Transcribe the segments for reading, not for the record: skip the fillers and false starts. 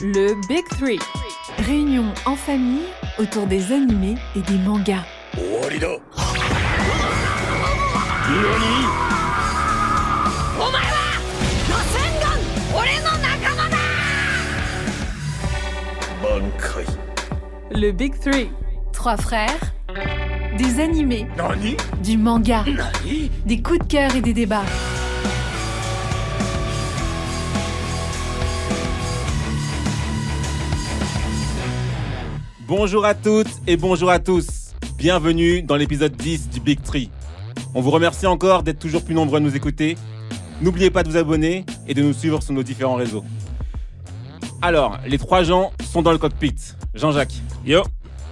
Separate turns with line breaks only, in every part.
Le Big Three. Réunion en famille autour des animés et des mangas. Le Big Three. 3 frères, des animés, du manga, des coups de cœur et des débats.
Bonjour à toutes et bonjour à tous. Bienvenue dans l'épisode 10 du Big Three. On vous remercie encore d'être toujours plus nombreux à nous écouter. N'oubliez pas de vous abonner et de nous suivre sur nos différents réseaux. Alors, les 3 gens sont dans le cockpit. Jean-Jacques. Yo.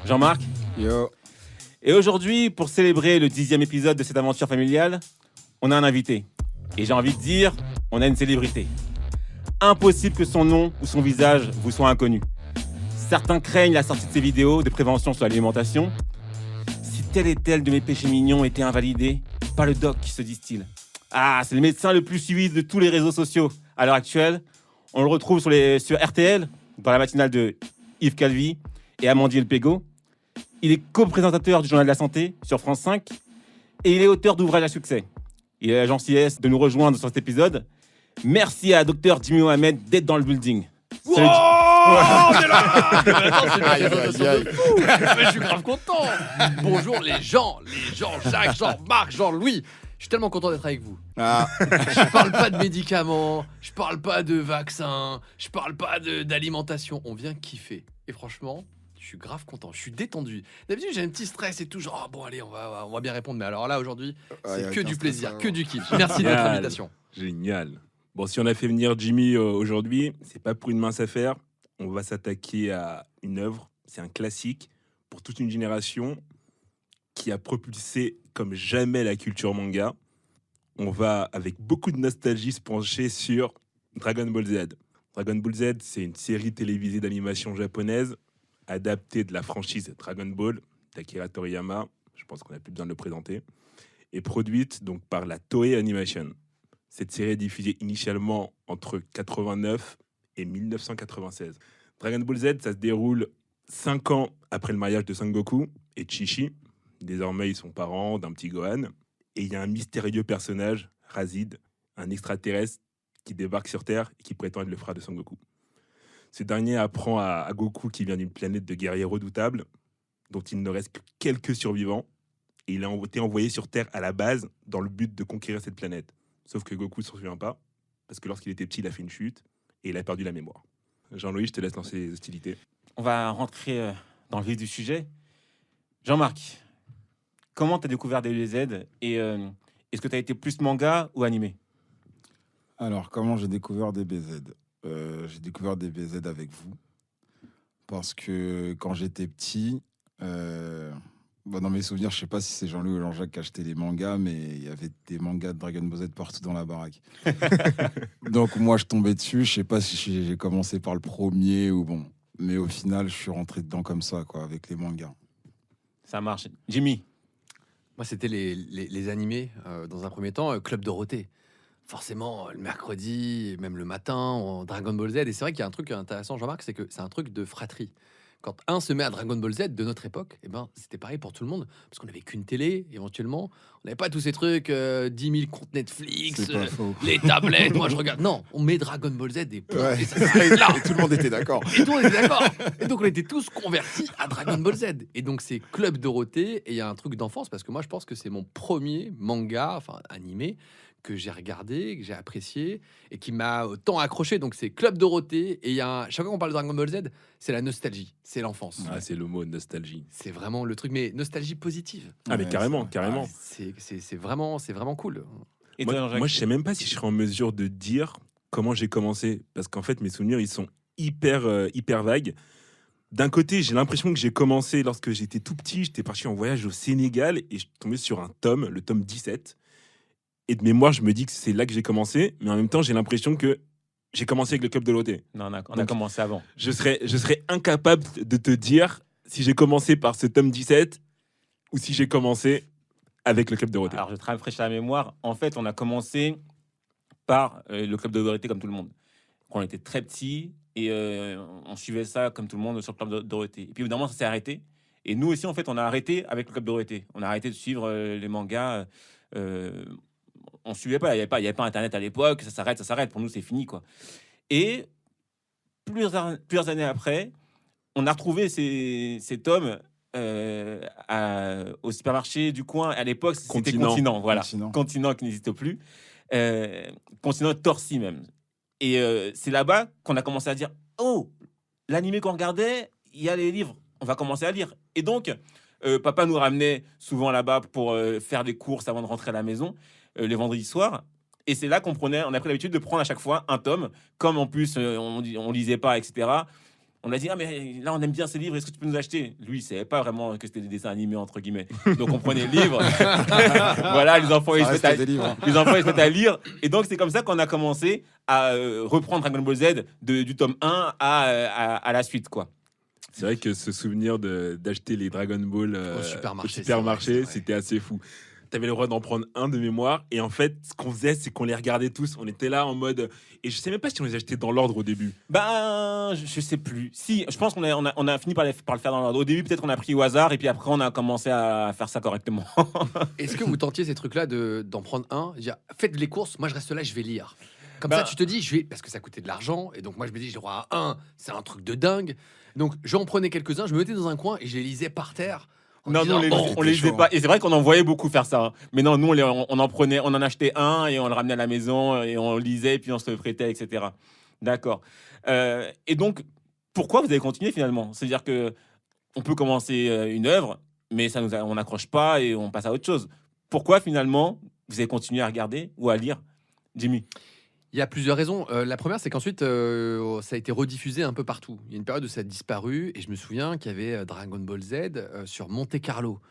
Jean-Marc.
Yo.
Et aujourd'hui, pour célébrer le 10e épisode de cette aventure familiale, on a un invité. Et j'ai envie de dire, on a une célébrité. Impossible que son nom ou son visage vous soit inconnu. Certains craignent la sortie de ces vidéos de prévention sur l'alimentation. Si tel et tel de mes péchés mignons était invalidé, pas le doc, se disent-ils. Ah, c'est le médecin le plus suivi de tous les réseaux sociaux. À l'heure actuelle, on le retrouve sur RTL, dans la matinale de Yves Calvi et Amandine Pégot. Il est co-présentateur du Journal de la Santé sur France 5 et il est auteur d'ouvrages à succès. Il a la gentillesse de nous rejoindre sur cet épisode. Merci à Dr Jimmy Mohamed d'être dans le building.
Wow, on est là. Attends, c'est
Aïe,
une présentation
aïe,
de fou. Mais je suis grave content. Bonjour les gens, Jacques, Jean-Marc, Jean-Louis. Je suis tellement content d'être avec vous.
Ah.
Je parle pas de médicaments, je parle pas de vaccins, je parle pas d'alimentation. On vient kiffer. Et franchement, je suis grave content, je suis détendu. D'habitude, j'ai un petit stress et tout, genre, oh, bon, allez, on va bien répondre. Mais alors là, aujourd'hui, c'est que du plaisir, que du kiff. Merci de votre invitation.
Génial. Bon, si on a fait venir Jimmy aujourd'hui, c'est pas pour une mince affaire. On va s'attaquer à une œuvre, c'est un classique pour toute une génération qui a propulsé comme jamais la culture manga. On va, avec beaucoup de nostalgie, se pencher sur Dragon Ball Z. Dragon Ball Z, c'est une série télévisée d'animation japonaise adaptée de la franchise Dragon Ball d'Akira Toriyama. Je pense qu'on n'a plus besoin de le présenter. Et produite donc par la Toei Animation. Cette série est diffusée initialement entre 89 et 1996. Dragon Ball Z, ça se déroule 5 ans après le mariage de Son Goku et Chi-Chi. Désormais, ils sont parents d'un petit Gohan. Et il y a un mystérieux personnage, Razid, un extraterrestre qui débarque sur Terre et qui prétend être le frère de Son Goku. Ce dernier apprend à Goku qu'il vient d'une planète de guerriers redoutables, dont il ne reste que quelques survivants. Et il a été envoyé sur Terre à la base dans le but de conquérir cette planète. Sauf que Goku ne s'en souvient pas, parce que lorsqu'il était petit, il a fait une chute et il a perdu la mémoire. Jean-Louis, je te laisse lancer les hostilités.
On va rentrer dans le vif du sujet. Jean-Marc, comment tu as découvert DBZ et est-ce que tu as été plus manga ou animé?
Alors, comment j'ai découvert DBZ? J'ai découvert DBZ avec vous. Parce que quand j'étais petit, dans mes souvenirs, je sais pas si c'est Jean-Louis ou Jean-Jacques qui achetaient les mangas, mais il y avait des mangas de Dragon Ball Z partout dans la baraque. Donc moi, je tombais dessus. Je sais pas si j'ai commencé par le premier ou bon. Mais au final, je suis rentré dedans comme ça, quoi, avec les mangas.
Ça marche. Jimmy?
Moi, c'était les animés, dans un premier temps, Club Dorothée. Forcément, le mercredi, même le matin, en Dragon Ball Z. Et c'est vrai qu'il y a un truc intéressant, Jean-Marc, c'est que c'est un truc de fratrie. Quand un se met à Dragon Ball Z de notre époque, eh ben, c'était pareil pour tout le monde. Parce qu'on n'avait qu'une télé, éventuellement. On n'avait pas tous ces trucs, 10 000 comptes Netflix,
C'est pas faux.
les tablettes. Moi, je regarde. Non, on met Dragon Ball Z et,
Ouais.
et ça s'arrête là.
Et tout le monde était d'accord.
Et tout le monde était d'accord. Et donc, on était tous convertis à Dragon Ball Z. Et donc, c'est Club Dorothée. Et il y a un truc d'enfance, parce que moi, je pense que c'est mon premier manga, enfin, animé, que j'ai regardé, que j'ai apprécié et qui m'a tant accroché. Donc c'est Club Dorothée et il y a chaque fois qu'on parle de Dragon Ball Z, c'est la nostalgie, c'est l'enfance.
Ah, c'est le mot nostalgie.
C'est vraiment le truc, mais nostalgie positive.
Ah, mais
Ouais,
carrément,
c'est
carrément.
C'est vraiment cool.
Et toi,
Moi,
Jean-Jacques?
moi, je sais même pas si je serais en mesure de dire comment j'ai commencé. Parce qu'en fait, mes souvenirs, ils sont hyper vagues. D'un côté, j'ai l'impression que j'ai commencé lorsque j'étais tout petit. J'étais parti en voyage au Sénégal et je suis tombé sur un tome, le tome 17. Et de mémoire, je me dis que c'est là que j'ai commencé. Mais en même temps, j'ai l'impression que j'ai commencé avec le Club Dorothée.
Non, on a
Donc,
commencé avant.
Je serais incapable de te dire si j'ai commencé par ce tome 17 ou si j'ai commencé avec le Club Dorothée.
Alors, je te rafraîchis la mémoire. En fait, on a commencé par le Club de Dorothée comme tout le monde. Quand on était très petit, Et on suivait ça comme tout le monde sur le Club de Dorothée. Et puis évidemment, ça s'est arrêté. Et nous aussi, en fait, on a arrêté avec le Club Dorothée. On a arrêté de suivre les mangas. On suivait pas. Il y avait pas Internet à l'époque. Ça s'arrête. Pour nous, c'est fini, quoi. Et plusieurs années après, on a retrouvé ces tomes au supermarché du coin. À l'époque, c'était Continent. Voilà. Continent qui n'existe plus. Continent Torcy même. Et c'est là-bas qu'on a commencé à dire « Oh, l'animé qu'on regardait, il y a les livres. On va commencer à lire. » Et donc, papa nous ramenait souvent là-bas pour faire des courses avant de rentrer à la maison, les vendredis soirs. Et c'est là on a pris l'habitude de prendre à chaque fois un tome. Comme en plus, on lisait pas, etc. On a dit, ah mais là on aime bien ces livres, est-ce que tu peux nous acheter? Lui il savait pas vraiment que c'était des dessins animés entre guillemets, donc on prenait le livre. Voilà, les enfants ils se mettent à lire, et donc c'est comme ça qu'on a commencé à reprendre Dragon Ball Z du tome 1 à la suite, quoi.
C'est vrai que ce souvenir d'acheter les Dragon Ball au supermarché, c'était assez fou. T'avais le droit d'en prendre un de mémoire, et en fait ce qu'on faisait c'est qu'on les regardait tous, on était là en mode, et je sais même pas si on les achetait dans l'ordre au début.
Ben je sais plus, si je pense qu'on a fini par le faire dans l'ordre. Au début peut-être on a pris au hasard, et puis après on a commencé à faire ça correctement.
Est-ce que vous tentiez ces trucs là d'en prendre un, dire faites les courses, moi je reste là, je vais lire, comme ça tu te dis parce que ça coûtait de l'argent, et donc moi je me dis j'ai le droit à un, c'est un truc de dingue, donc j'en prenais quelques-uns, je me mettais dans un coin et je les lisais par terre.
Non, nous, on les lisait pas. Et c'est vrai qu'on en voyait beaucoup faire ça. Hein. Mais non, nous, on en achetait un et on le ramenait à la maison et on lisait et puis on se le prêtait, etc. D'accord. Et donc, pourquoi vous avez continué finalement? C'est-à-dire que on peut commencer une œuvre, mais on n'accroche pas et on passe à autre chose. Pourquoi finalement vous avez continué à regarder ou à lire, Jimmy?
Il y a plusieurs raisons. La première, c'est qu'ensuite, ça a été rediffusé un peu partout. Il y a une période où ça a disparu, et je me souviens qu'il y avait Dragon Ball Z sur Monte Carlo,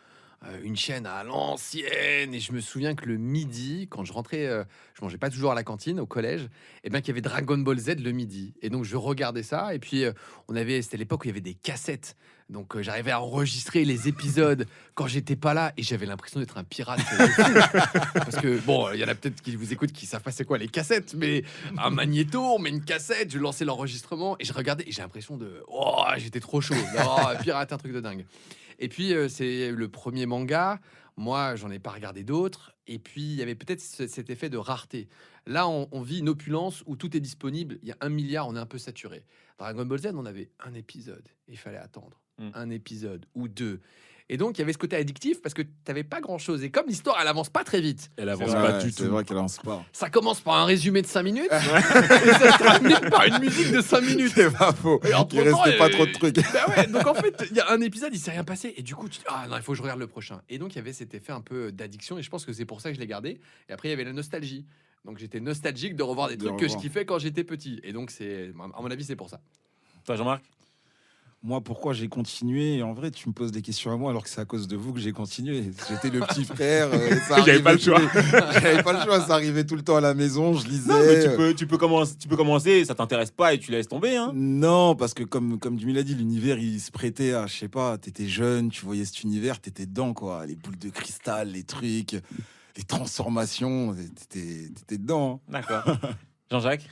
une chaîne à l'ancienne. Et je me souviens que le midi, quand je rentrais, je mangeais pas toujours à la cantine au collège, et bien qu'il y avait Dragon Ball Z le midi. Et donc je regardais ça, et puis c'était l'époque où il y avait des cassettes. Donc j'arrivais à enregistrer les épisodes quand j'étais pas là, et j'avais l'impression d'être un pirate. Parce que bon, il y en a peut-être qui vous écoutent qui savent pas c'est quoi les cassettes, mais un magnéto, on met une cassette, je lançais l'enregistrement et je regardais, et j'ai l'impression j'étais trop chaud. Pirate, un truc de dingue. Et puis c'est le premier manga. Moi, j'en ai pas regardé d'autres. Et puis il y avait peut-être cet effet de rareté. Là, on vit une opulence où tout est disponible. Il y a 1 milliard, on est un peu saturé. Dragon Ball Z, on avait un épisode et il fallait attendre. Un épisode ou deux. Et donc, il y avait ce côté addictif parce que tu n'avais pas grand-chose. Et comme l'histoire, elle avance pas très vite.
Elle avance pas du tout.
C'est vrai qu'elle avance pas.
Ça commence par un résumé de 5 minutes et ça se termine par une musique de 5 minutes.
C'est pas faux.
Et
il restait pas trop de trucs.
Bah ouais, donc en fait, il y a un épisode, il s'est rien passé. Et du coup, tu dis, ah non, il faut que je regarde le prochain. Et donc, il y avait cet effet un peu d'addiction. Et je pense que c'est pour ça que je l'ai gardé. Et après, il y avait la nostalgie. Donc, j'étais nostalgique de revoir des trucs que je kiffais quand j'étais petit. Et donc, à mon avis, c'est pour ça.
Toi, Jean-Marc?
Moi, pourquoi j'ai continué? En vrai, tu me poses des questions à moi alors que c'est à cause de vous que j'ai continué. J'étais le petit frère.
J'avais pas le choix.
J'avais pas le choix. Ça arrivait tout le temps à la maison. Je lisais.
Non, mais tu peux commencer. Ça t'intéresse pas et tu laisses tomber. Hein.
Non, parce que comme Jimmy l'a dit, l'univers il se prêtait à, je sais pas, t'étais jeune, tu voyais cet univers, t'étais dedans quoi. Les boules de cristal, les trucs, les transformations, t'étais dedans. Hein.
D'accord. Jean-Jacques?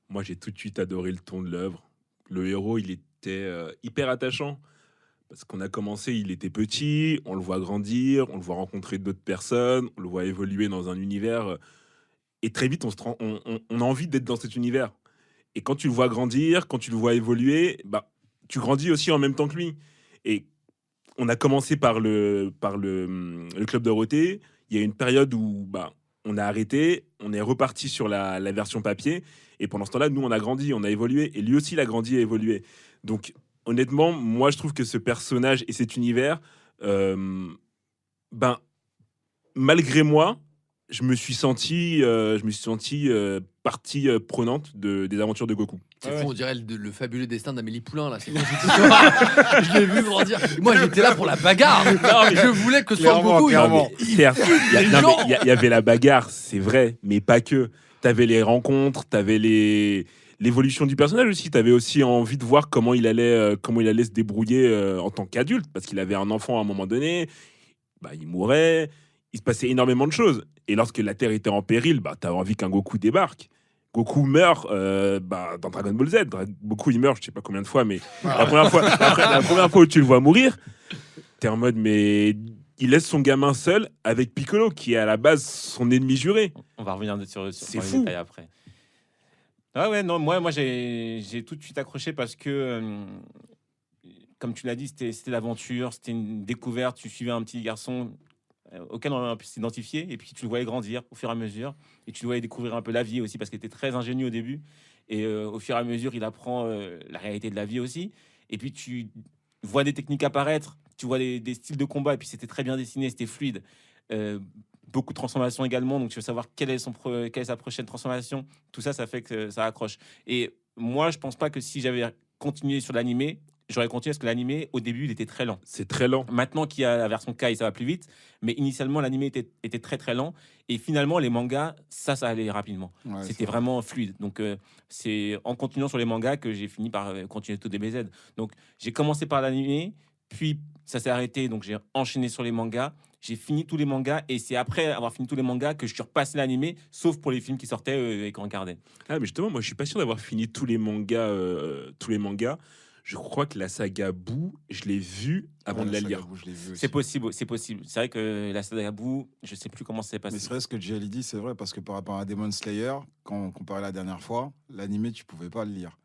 Moi, j'ai tout de suite adoré le ton de l'œuvre. Le héros, il était hyper attachant parce qu'on a commencé, il était petit, on le voit grandir, on le voit rencontrer d'autres personnes, on le voit évoluer dans un univers, et très vite on a envie d'être dans cet univers. Et quand tu le vois grandir, quand tu le vois évoluer, bah tu grandis aussi en même temps que lui. Et on a commencé par le Club Dorothée. Il y a une période où on a arrêté, on est reparti sur la version papier, et pendant ce temps-là, nous on a grandi, on a évolué, et lui aussi il a grandi et évolué. Donc honnêtement, moi je trouve que ce personnage et cet univers, malgré moi, je me suis senti partie prenante des aventures de Goku.
C'est fou, on dirait le fabuleux destin d'Amélie Poulain là. C'est je l'ai vu grandir. Moi j'étais là pour la bagarre. Non, mais je voulais que ce soit Goku.
Il y avait la bagarre, c'est vrai, mais pas que. T'avais les rencontres, t'avais l'évolution du personnage aussi. T'avais aussi envie de voir comment il allait se débrouiller en tant qu'adulte, parce qu'il avait un enfant à un moment donné. Il mourait. Il se passait énormément de choses. Et lorsque la Terre était en péril, t'avais envie qu'un Goku débarque. Goku meurt dans Dragon Ball Z. Goku, il meurt, je sais pas combien de fois, mais la première fois où tu le vois mourir, t'es en mode, mais il laisse son gamin seul avec Piccolo, qui est à la base son ennemi juré.
On va revenir sur
C'est
les
fou.
détails après. Ah ouais, non, moi j'ai tout de suite accroché parce que, comme tu l'as dit, c'était l'aventure, c'était une découverte. Tu suivais un petit garçon auquel on a pu s'identifier, et puis tu le voyais grandir au fur et à mesure, et tu le voyais découvrir un peu la vie aussi, parce qu'il était très ingénieux au début, et au fur et à mesure, il apprend la réalité de la vie aussi, et puis tu vois des techniques apparaître, tu vois des styles de combat, et puis c'était très bien dessiné, c'était fluide. Beaucoup de transformations également, donc tu veux savoir quelle est sa prochaine transformation. Tout ça, ça fait que ça accroche. Et moi, je pense pas que si j'avais continué sur l'animé, j'aurais continué parce que l'animé, au début, il était très lent.
C'est très lent.
Maintenant qu'il y a la version Kai, ça va plus vite. Mais initialement, l'animé était très très lent. Et finalement, les mangas, ça allait rapidement.
Ouais,
C'était vraiment fluide. Donc, c'est en continuant sur les mangas que j'ai fini par continuer tout DBZ. Donc, j'ai commencé par l'animé, puis ça s'est arrêté. Donc, j'ai enchaîné sur les mangas. J'ai fini tous les mangas. Et c'est après avoir fini tous les mangas que je suis repassé l'animé, sauf pour les films qui sortaient et qu'on regardait.
Ah, mais justement, moi, je suis pas sûr d'avoir fini tous les mangas. Je crois que la saga Boo, je l'ai vue avant de la lire.
C'est possible, c'est possible. C'est vrai que la saga Boo, je sais plus comment ça s'est passé.
Mais c'est vrai ce que JL dit, c'est vrai, parce que par rapport à Demon Slayer, quand on comparait la dernière fois, l'animé, tu pouvais pas le lire.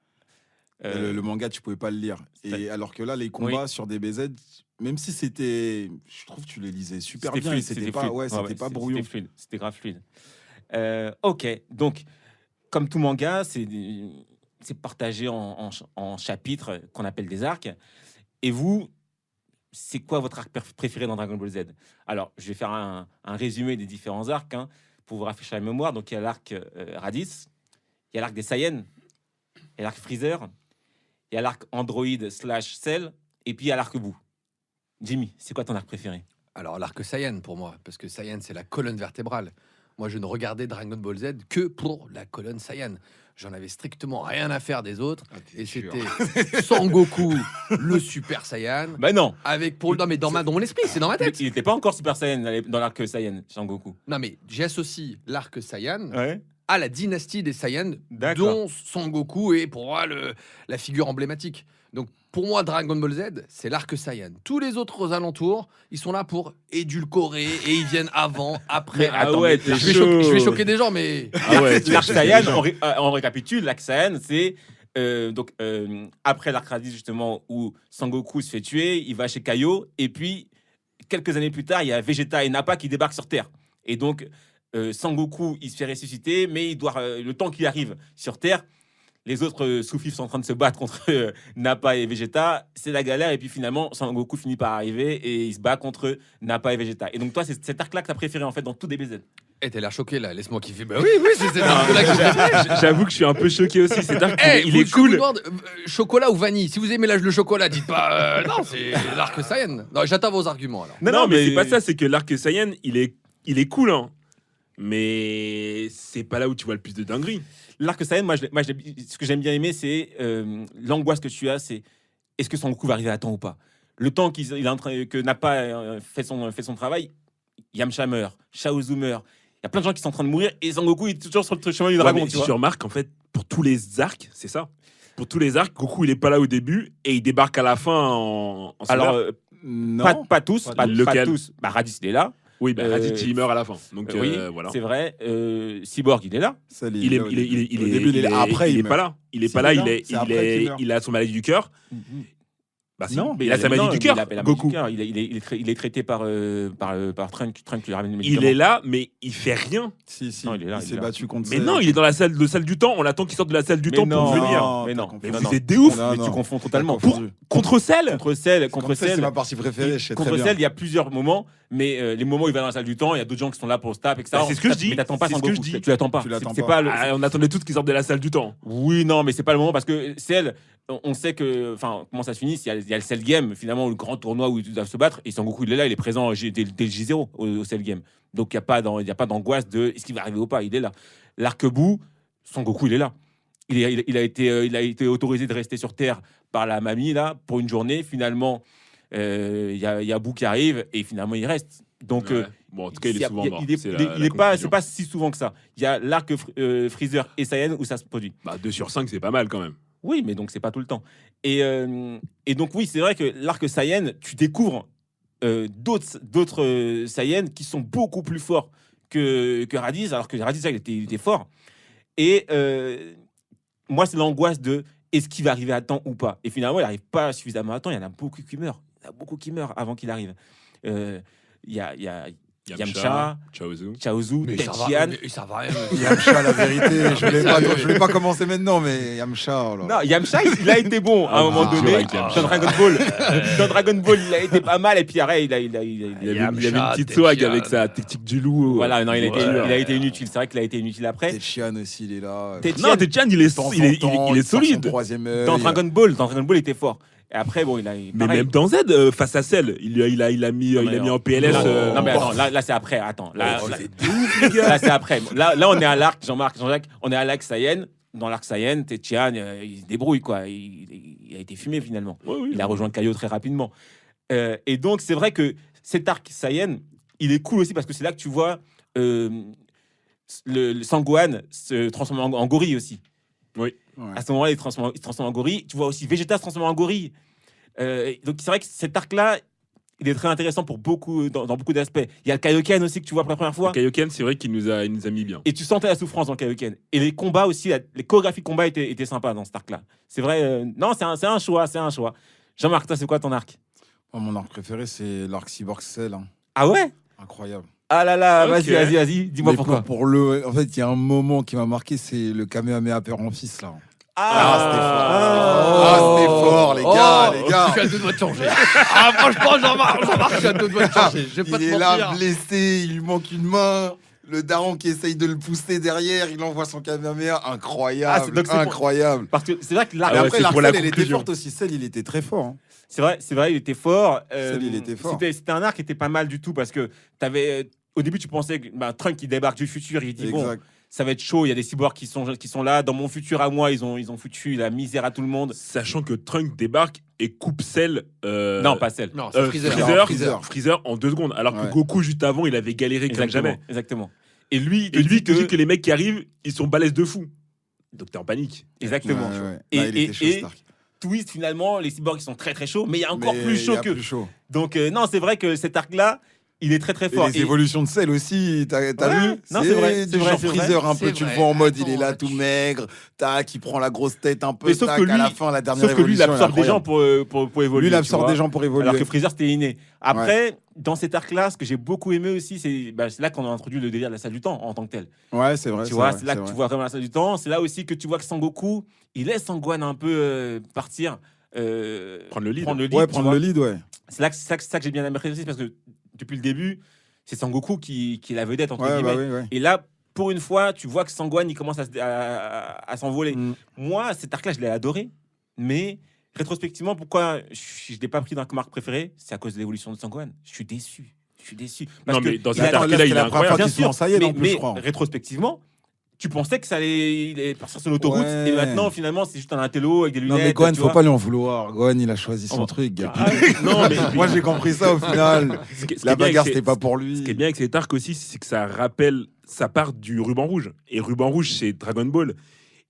Et le manga, tu pouvais pas le lire. Et alors que là, les combats sur DBZ, même si c'était, je trouve que tu les lisais super bien,
fluide,
et c'était pas, pas brouillon.
C'était fluide, c'était grave fluide. Ok, donc comme tout manga, c'est partagé en chapitres qu'on appelle des arcs. Et vous, c'est quoi votre arc préféré dans Dragon Ball Z? Alors, je vais faire un résumé des différents arcs pour vous rafraîchir la mémoire. Donc, il y a l'arc Raditz, il y a l'arc des Saiyans, il y a l'arc Freezer, il y a l'arc Android/Cell, et puis il y a l'arc Boo. Jimmy, c'est quoi ton arc préféré?
Alors, l'arc Saiyan pour moi, parce que Saiyan, c'est la colonne vertébrale. Moi, je ne regardais Dragon Ball Z que pour la colonne Saiyan. J'en avais strictement rien à faire des autres. Et c'était Sangoku, le Super Saiyan.
Ben non.
Non, mais dans mon esprit, c'est dans ma tête.
Il n'était pas encore Super Saiyan dans l'arc Saiyan, Sangoku.
Non, mais j'associe l'arc Saiyan
Ouais.
à la dynastie des Saiyans,
D'accord.
dont Sangoku est pour moi la figure emblématique. Donc pour moi, Dragon Ball Z, c'est l'arc Saiyan. Tous les autres alentours, ils sont là pour édulcorer et ils viennent avant, après.
Mais attends, ouais,
je vais choquer des gens, mais
Ah ouais,
l'arc Saiyan, on récapitule, l'arc Saiyan, c'est après l'arc Raditz, justement, où Sangoku se fait tuer, il va chez Kaio, et puis quelques années plus tard, il y a Vegeta et Nappa qui débarquent sur Terre. Et donc, Sangoku, il se fait ressusciter, mais il doit, le temps qu'il arrive sur Terre, les autres sous-fifs sont en train de se battre contre Nappa et Vegeta. C'est la galère, et puis finalement, Sangoku finit par arriver et il se bat contre Nappa et Vegeta. Et donc, toi, c'est cet arc-là que tu as préféré en fait dans tout DBZ.
Et t'es l'air choqué là, laisse-moi kiffer. Bah oui, c'est cet arc-là que j'ai préféré.
J'avoue que je suis un peu choqué aussi. C'est arc, il
vous-
est
je vous
cool.
demande, chocolat ou vanille? Si vous aimez le chocolat, dites pas non, c'est l'arc Saiyan. Non, j'attends vos arguments alors.
Non, mais c'est pas ça. C'est que l'arc Saiyan, il est cool, hein. Mais c'est pas là où tu vois le plus de dingueries.
L'arc Saiyan, ce que j'aime bien aimer, c'est l'angoisse que tu as, c'est est-ce que Sangoku va arriver à temps ou pas. Le temps que Nappa fait son travail, Yamcha meurt, Chaozu meurt. Il y a plein de gens qui sont en train de mourir et Sangoku est toujours sur le chemin du dragon.
Mais si tu remarques, en fait, pour tous les arcs, c'est ça. Pour tous les arcs, Goku, il est pas là au début et il débarque à la fin en
Alors,
sauveur.
Non.
pas tous. Pas
lequel
tous. Raditz, il est là.
Oui, Raditz, il meurt à la fin. Donc,
Oui,
voilà.
c'est vrai. Cyborg, il est là.
Ça,
Au début, il est
après,
il est
meurt.
pas là. Il est
Si,
pas là.
non, c'est après qu'il meurt.
Il a son maladie du cœur. Bah si,
Non,
mais il a sa maladie du cœur. Goku.
Il est traité par Trunk. Trunk lui ramène le
Il
médicament.
est là, mais il fait rien.
Si,
Non, il est là,
il
il
s'est
est là.
battu contre
Mais non, il est dans la salle du temps. On attend qu'il sorte de la salle du temps pour venir.
Mais non,
Mais
non,
vous
non.
êtes des ouf.
Non,
Mais tu
non.
confonds totalement.
Pour
Contre Cell.
Contre
c'est
Cell,
ma partie préférée, je sais très
contre
bien.
Cell, il y a plusieurs moments, mais les moments où il va dans la salle du temps, il y a d'autres gens qui sont là pour se taper, etc.
Bah, c'est ce que je dis.
Mais t'attends pas
C'est ce
Sangoku.
que je dis.
Tu l'attends pas.
Tu l'attends
C'est
pas.
On attendait tous qu'ils sortent de la salle du temps.
Oui, non, mais c'est pas le moment parce que Cell, on sait que, enfin, comment ça se finit. Il y a le Cell Game, finalement, le grand tournoi où ils doivent se battre. Et Sangoku, il est là, il est présent dès le J0 au Cell Game. Donc il y a pas d'angoisse de est-ce qu'il va arriver ou pas. Il est là. L'arc Boo, Sangoku, il est là. Il a été autorisé de rester sur Terre par la mamie là pour une journée. Finalement, il y a Boo qui arrive et finalement il reste. Donc
Bon, en tout cas, il est souvent mort.
C'est pas si souvent que ça. Il y a l'arc Freezer et Saiyan où ça se produit.
Bah, 2 sur 5, c'est pas mal quand même.
Oui, mais donc c'est pas tout le temps. Et donc oui, c'est vrai que l'arc Saiyan, tu découvres d'autres Saiyans qui sont beaucoup plus forts que Raditz, alors que Raditz, il était fort. Et moi, c'est l'angoisse de est-ce qu'il va arriver à temps ou pas. Et finalement, il n'arrive pas suffisamment à temps. Il y en a beaucoup qui meurent. Il y en a beaucoup qui meurent avant qu'il arrive. Il y a Yamcha, Chaozu, Tenshinhan.
Ça va rien.
Yamcha, la vérité, je l'ai pas commencé maintenant, mais Yamcha. Oh là.
Non, Yamcha, il a été bon à un moment donné. Dans Dragon Ball, il a été pas mal. Et puis après, il avait
une petite swag avec sa technique du loup.
Voilà, non, il a été inutile. C'est vrai qu'il a été inutile après.
Tenshinhan aussi, il est là.
Non, Tenshinhan, il est solide.
Dans Dragon Ball, il était fort. Et après, bon,
mais même dans Z, face à Cell, il a mis en PLS.
Non, mais attends, là c'est après. Attends, là c'est après. Là, on est à l'arc, Jean-Jacques, on est à l'arc Saiyan. Dans l'arc Saiyan, Tenshinhan, il se débrouille, quoi. Il a été fumé, finalement.
Oui.
Il a rejoint Kaio très rapidement. Et donc, c'est vrai que cet arc Saiyan, il est cool aussi parce que c'est là que tu vois le Sangohan se transformer en gorille aussi.
Oui.
Ouais. À ce moment-là, il se transforme en gorille. Tu vois aussi Vegeta se transformer en gorille. Donc c'est vrai que cet arc-là, il est très intéressant pour dans beaucoup d'aspects. Il y a le Kaioken aussi que tu vois pour la première fois.
Le Kaioken, c'est vrai qu'il nous a mis bien.
Et tu sentais la souffrance dans le Kaioken. Et les combats aussi, les chorégraphies de combat étaient sympas dans cet arc-là. C'est vrai. Non, c'est un choix. Jean-Marc, toi, c'est quoi ton arc?
Mon arc préféré, c'est l'arc Cyborg Cell. Hein.
Ah ouais?
Incroyable.
Ah là là,
Okay.
vas-y, dis-moi pourquoi.
En fait, il y a un moment qui m'a marqué, c'est le Kamehameha père en fils là.
C'était
fort, les gars.
Je suis à deux doigts de changer. Franchement, Jean-Marc, je suis à deux doigts de changer. Je vais pas te
Il est
mentir.
là, blessé, il lui manque une main. Le daron qui essaye de le pousser derrière, il envoie son Kamehameha. Incroyable, incroyable.
Parce que c'est vrai que l'arc.
Mais après, l'arc
pour la
Cell, il était
conclusion.
fort aussi. Cell, il était très fort. Hein.
C'est vrai, il était fort.
Il était fort.
C'était un arc qui était pas mal du tout parce que t'avais. Au début, tu pensais que Trunks qui débarque du futur, il dit bon, ça va être chaud. Il y a des cyborgs qui sont là. Dans mon futur à moi, ils ont foutu la misère à tout le monde.
Sachant que Trunks débarque et coupe Cell.
Non, pas Cell.
Non, c'est Freezer.
Freezer en 2 secondes. Alors que Goku, juste avant, il avait galéré comme jamais.
Exactement. Et lui,
te dit que les mecs qui arrivent, ils sont balèzes de fou. Donc t'es en panique.
Exactement.
Et
twist, finalement, les cyborgs ils sont très très chauds, mais il y a encore plus chaud qu'eux. Donc non, c'est vrai que cet arc-là, il est très très fort.
Et les évolutions de Cell aussi, t'as vu?
Non, c'est vrai.
Du genre Freezer un peu, tu le vois en mode, il est là tout maigre, tac, il prend la grosse tête un peu, tac, à la fin, la dernière évolution.
Sauf que lui, il absorbe des gens pour évoluer.
Lui, il absorbe des gens pour évoluer.
Alors que Freezer, c'était inné. Après, dans cet arc-là, ce que j'ai beaucoup aimé aussi, c'est là qu'on a introduit le délire de la salle du temps en tant que tel.
Ouais, c'est vrai.
Tu vois, c'est là que tu vois vraiment la salle du temps. C'est là aussi que tu vois que Sangoku, il laisse Sangohan un peu partir.
Prendre le lead.
Ouais, prendre le lead, ouais.
C'est ça que j'ai bien apprécié parce que depuis le début, c'est Sangoku qui est la vedette, entre guillemets.
Ouais. Et
là, pour une fois, tu vois que Sangohan, il commence à s'envoler. Moi, cet arc-là, je l'ai adoré. Mais rétrospectivement, pourquoi je ne l'ai pas pris dans ma marque préférée? C'est à cause de l'évolution de Sangohan. Je suis déçu. Parce
mais
que
dans cet arc-là, il est incroyable.
Bien sûr, ça y est,
mais rétrospectivement, tu pensais que ça allait partir sur l'autoroute et maintenant finalement c'est juste un intello avec des lunettes.
Non mais Gohan, faut pas lui en vouloir. Gohan, il a choisi son truc. Gars.
Non mais
moi j'ai compris ça au final. La bagarre c'était pas pour lui.
Ce qui est bien avec cet arc aussi, c'est que ça rappelle, ça part du ruban rouge. Et ruban rouge, c'est Dragon Ball.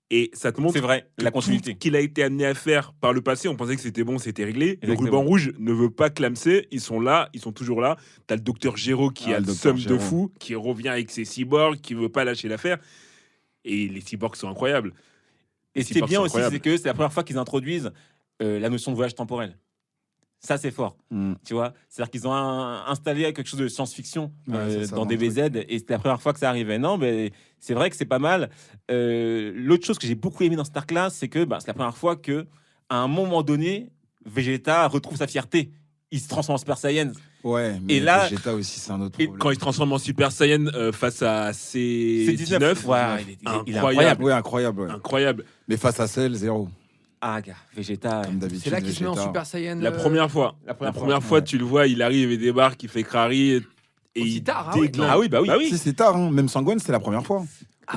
Et ça te montre,
c'est vrai, la continuité
qu'il a été amené à faire par le passé. On pensait que c'était bon, c'était réglé.
Exactement.
Le ruban rouge ne veut pas clamser. Ils sont là, ils sont toujours là. T'as le docteur Gero qui a le somme de fou, qui revient avec ses cyborgs, qui veut pas lâcher l'affaire. Et les cyborgs sont incroyables.
Et ce qui est bien aussi, c'est que c'est la première fois qu'ils introduisent la notion de voyage temporel. Ça, c'est fort. Tu vois, c'est-à-dire qu'ils ont installé quelque chose de science-fiction dans DBZ, et c'est la première fois que ça arrivait. Non, mais c'est vrai que c'est pas mal. L'autre chose que j'ai beaucoup aimé dans cet arc-là, c'est que c'est la première fois que, à un moment donné, Vegeta retrouve sa fierté. Il se transforme en Super Saiyan.
Ouais, mais
et là,
Vegeta aussi, c'est un autre problème.
Quand il se transforme en Super Saiyan face à C19,
il est incroyable.
Ouais, incroyable. Ouais.
Incroyable.
Mais face à Cell, zéro.
Ah, gars, Vegeta.
Comme d'habitude,
c'est là qu'il se met en Super Saiyan.
La première fois. La première fois, tu le vois, il arrive et débarque, il fait crari. Et il déglingue.
Ah oui, bah oui.
Si, c'est tard. Hein. Même Sangohan, c'était la première fois.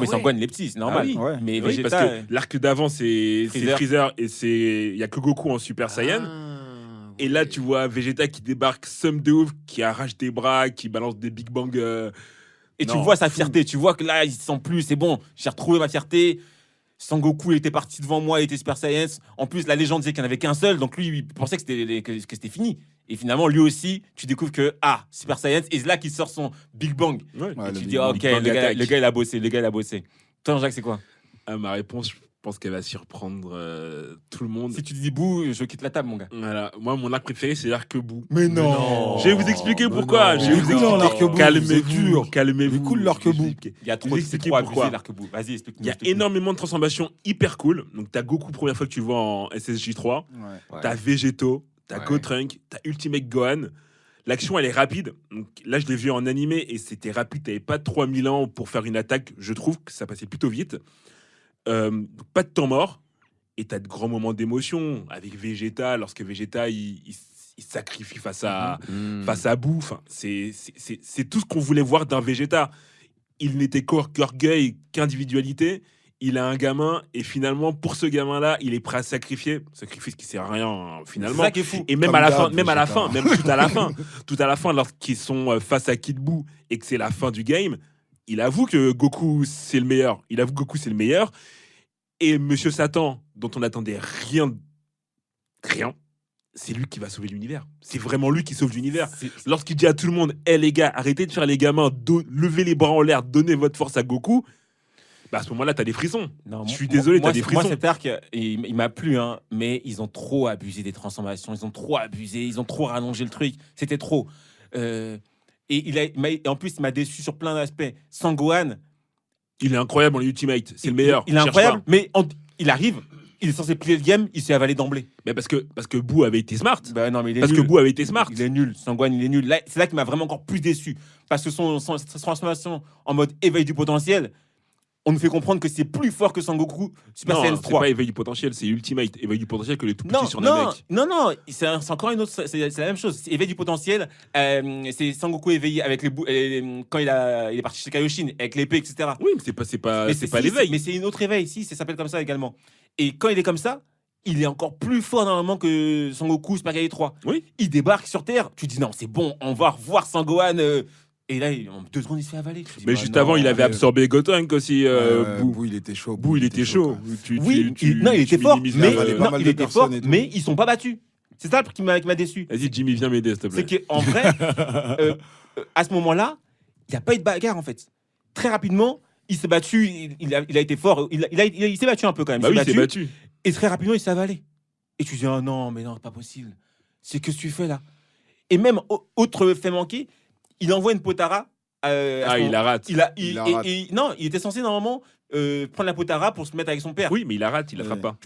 Mais Sangohan, il est petit, c'est normal. Mais
oui,
Vegeta,
parce que l'arc d'avant, c'est Freezer et il y a que Goku en Super Saiyan. Et là, tu vois Vegeta qui débarque, somme de ouf, qui arrache des bras, qui balance des Big Bang.
Et tu
Non,
vois sa
fou.
fierté. Tu vois que là, il se sent plus. C'est bon, j'ai retrouvé ma fierté. Sangoku, il était parti devant moi, il était Super Saiyan. En plus, la légende disait qu'il n'y en avait qu'un seul. Donc lui, il pensait que c'était fini. Et finalement, lui aussi, tu découvres que, Super Saiyan. Et c'est là qu'il sort son Big Bang.
Ouais.
Ouais,
Et
le
tu
Big
dis,
Bang.
ok,
Big Bang
le
attaque.
gars, il a bossé. Le gars, il a bossé. Toi, Jacques, c'est quoi?
Ma réponse, je pense qu'elle va surprendre tout le monde.
Si tu dis bouh, je quitte la table, mon gars.
Voilà. Moi, mon arc préféré, c'est l'arc-bout.
Mais
non.
Je vais vous expliquer
mais
pourquoi.
non.
Je vais vous
Mais non,
expliquer.
l'arc-bout, c'est
Calmez-vous.
dur.
Calmez-vous.
Mais cool, l'arc-bout.
Je vais expliquer.
Il y a
Je
trop,
vais
c'est
expliquer
trop abusé,
pourquoi.
l'arc-bout. Vas-y, explique-nous.
Il y a énormément de transformations hyper cool. Donc, t'as Goku, première fois que tu le vois en SSJ3.
Ouais.
Ouais.
T'as Vegeto, t'as
Ouais.
Gotrunk, t'as Ultimate Gohan. L'action, elle est rapide. Donc, là, je l'ai vu en animé et c'était rapide. T'avais pas 3000 ans pour faire une attaque. Je trouve que ça passait plutôt vite. Pas de temps mort. Et t'as de grands moments d'émotion avec Vegeta, lorsque Vegeta, il se sacrifie face à Boo. Enfin, c'est tout ce qu'on voulait voir d'un Vegeta. Il n'était qu'orgueil, qu'individualité. Il a un gamin et finalement, pour ce gamin-là, il est prêt à sacrifier. Sacrifice qui sert à rien,
C'est
finalement.
ça qui est fou.
Et même
Comme
à la
d'hab,
fin, même à la
Vegeta.
fin, même tout à la fin, lorsqu'ils sont face à Kid Buu et que c'est la fin du game, il avoue que Goku c'est le meilleur. Il avoue que Goku c'est le meilleur. Et Monsieur Satan, dont on n'attendait rien, c'est lui qui va sauver l'univers. C'est vraiment lui qui sauve l'univers. Lorsqu'il dit à tout le monde, les gars, arrêtez de faire les gamins, levez les bras en l'air, donnez votre force à Goku. Bah à ce moment-là, t'as des frissons.
Non,
Je suis désolé, t'as des
Moi,
frissons.
cet arc, il m'a plu, hein, mais ils ont trop abusé des transformations. Ils ont trop abusé. Ils ont trop rallongé le truc. C'était trop. Et en plus, il m'a déçu sur plein d'aspects. Sangohan,
Il est incroyable en Ultimate, c'est le meilleur.
Il est
Cherche
incroyable,
pas.
mais il arrive. Il est censé plier le game. Il s'est avalé d'emblée.
Mais parce que Boo avait été smart.
Bah non, mais il est
Parce
nul.
que Boo avait été smart.
Il est nul. Sangohan, il est nul. Là, c'est là qui m'a vraiment encore plus déçu. Parce que son transformation en mode éveil du potentiel, on nous fait comprendre que c'est plus fort que Sangoku Super
Non,
Saiyan
c'est
3.
pas éveil du potentiel, c'est Ultimate. Éveil du potentiel que les tout petits
Non,
sur
non,
Namek.
non, c'est encore une autre. C'est la même chose. C'est éveil du potentiel. C'est Sangoku éveillé avec quand il est parti chez Kaioshin avec l'épée, etc.
Oui, mais c'est pas
Mais
pas l'éveil.
Mais c'est une autre éveil. Si, ça s'appelle comme ça également. Et quand il est comme ça, il est encore plus fort normalement que Sangoku Super Saiyan 3.
Oui.
Il débarque sur Terre. Tu dis non, c'est bon, on va revoir Sangohan. Et là, en 2 secondes, il se fait avaler. Tu dis,
Mais
bah
juste
non,
avant, il avait
mais-
absorbé Gotenk aussi. Boo.
Boo, il était chaud.
Boo, il était chaud.
Oui, non, il était fort,
minimises
mais
la-
avalé pas
non,
mal
il
de
était fort,
personnes et tout.
mais ils sont pas battus. C'est ça le truc qui m'a déçu.
Vas-y, Jimmy, viens m'aider, s'il te
C'est
plaît.
qu'en vrai, à ce moment-là, il n'y a pas eu de bagarre en fait. Très rapidement, il s'est battu, il a été fort, il s'est battu un peu quand même.
Bah oui, il s'est battu.
Et très rapidement, il s'est avalé. Et tu dis, oh non, mais non, c'est pas possible. C'est que ce que tu fais là. Et même, autre fait manquer, il envoie une potara.
Il la rate.
Il la
rate.
non, il était censé normalement prendre la potara pour se mettre avec son père.
Oui, mais il la rate, il la frappe pas.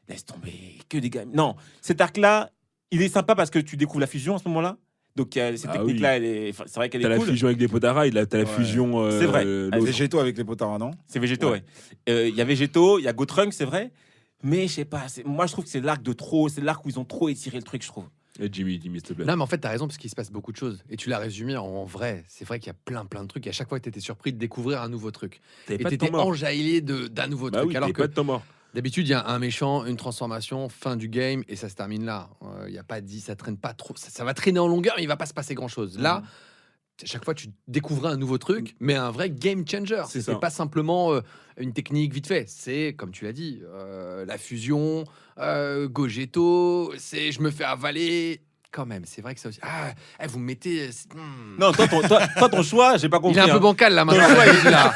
Laisse tomber, que des gars. Non, cet arc-là, il est sympa parce que tu découvres la fusion à ce moment-là. Donc cette
Ah
technique-là, c'est vrai qu'elle
T'as
est
la
cool.
fusion avec les Potara, t'as la
Ouais.
fusion.
C'est vrai.
l'autre.
Végétaux avec les potards, non?
C'est Végéto, ouais. Il y a Végéto, il y a Gotrunk, c'est vrai. Mais je sais pas, moi je trouve que c'est l'arc de trop, c'est l'arc où ils ont trop étiré le truc, je trouve.
Jimmy, s'il te plaît.
Non, mais en fait, t'as raison, parce qu'il se passe beaucoup de choses. Et tu l'as résumé en vrai. C'est vrai qu'il y a plein de trucs. Et à chaque fois, t'étais surpris de découvrir un nouveau truc.
T'avais
Et
pas de
t'étais
temps mort.
enjaillé d'un nouveau
Bah
truc.
oui,
Alors
t'avais
que
pas de temps mort.
d'habitude, il y a un méchant, une transformation, fin du game, et ça se termine là. Il y a pas dit, ça traîne pas trop. Ça va traîner en longueur, mais il va pas se passer grand chose. Là, chaque fois, tu découvrais un nouveau truc, mais un vrai game changer.
C'est
C'était
ça.
pas simplement une technique vite fait. C'est, comme tu l'as dit, la fusion, Gogeta, c'est je me fais avaler. Quand même, c'est vrai que ça aussi. Ah, vous me mettez.
Non, toi, ton choix, j'ai pas compris.
Il est un peu
hein.
bancal là maintenant. Ouais, il est là.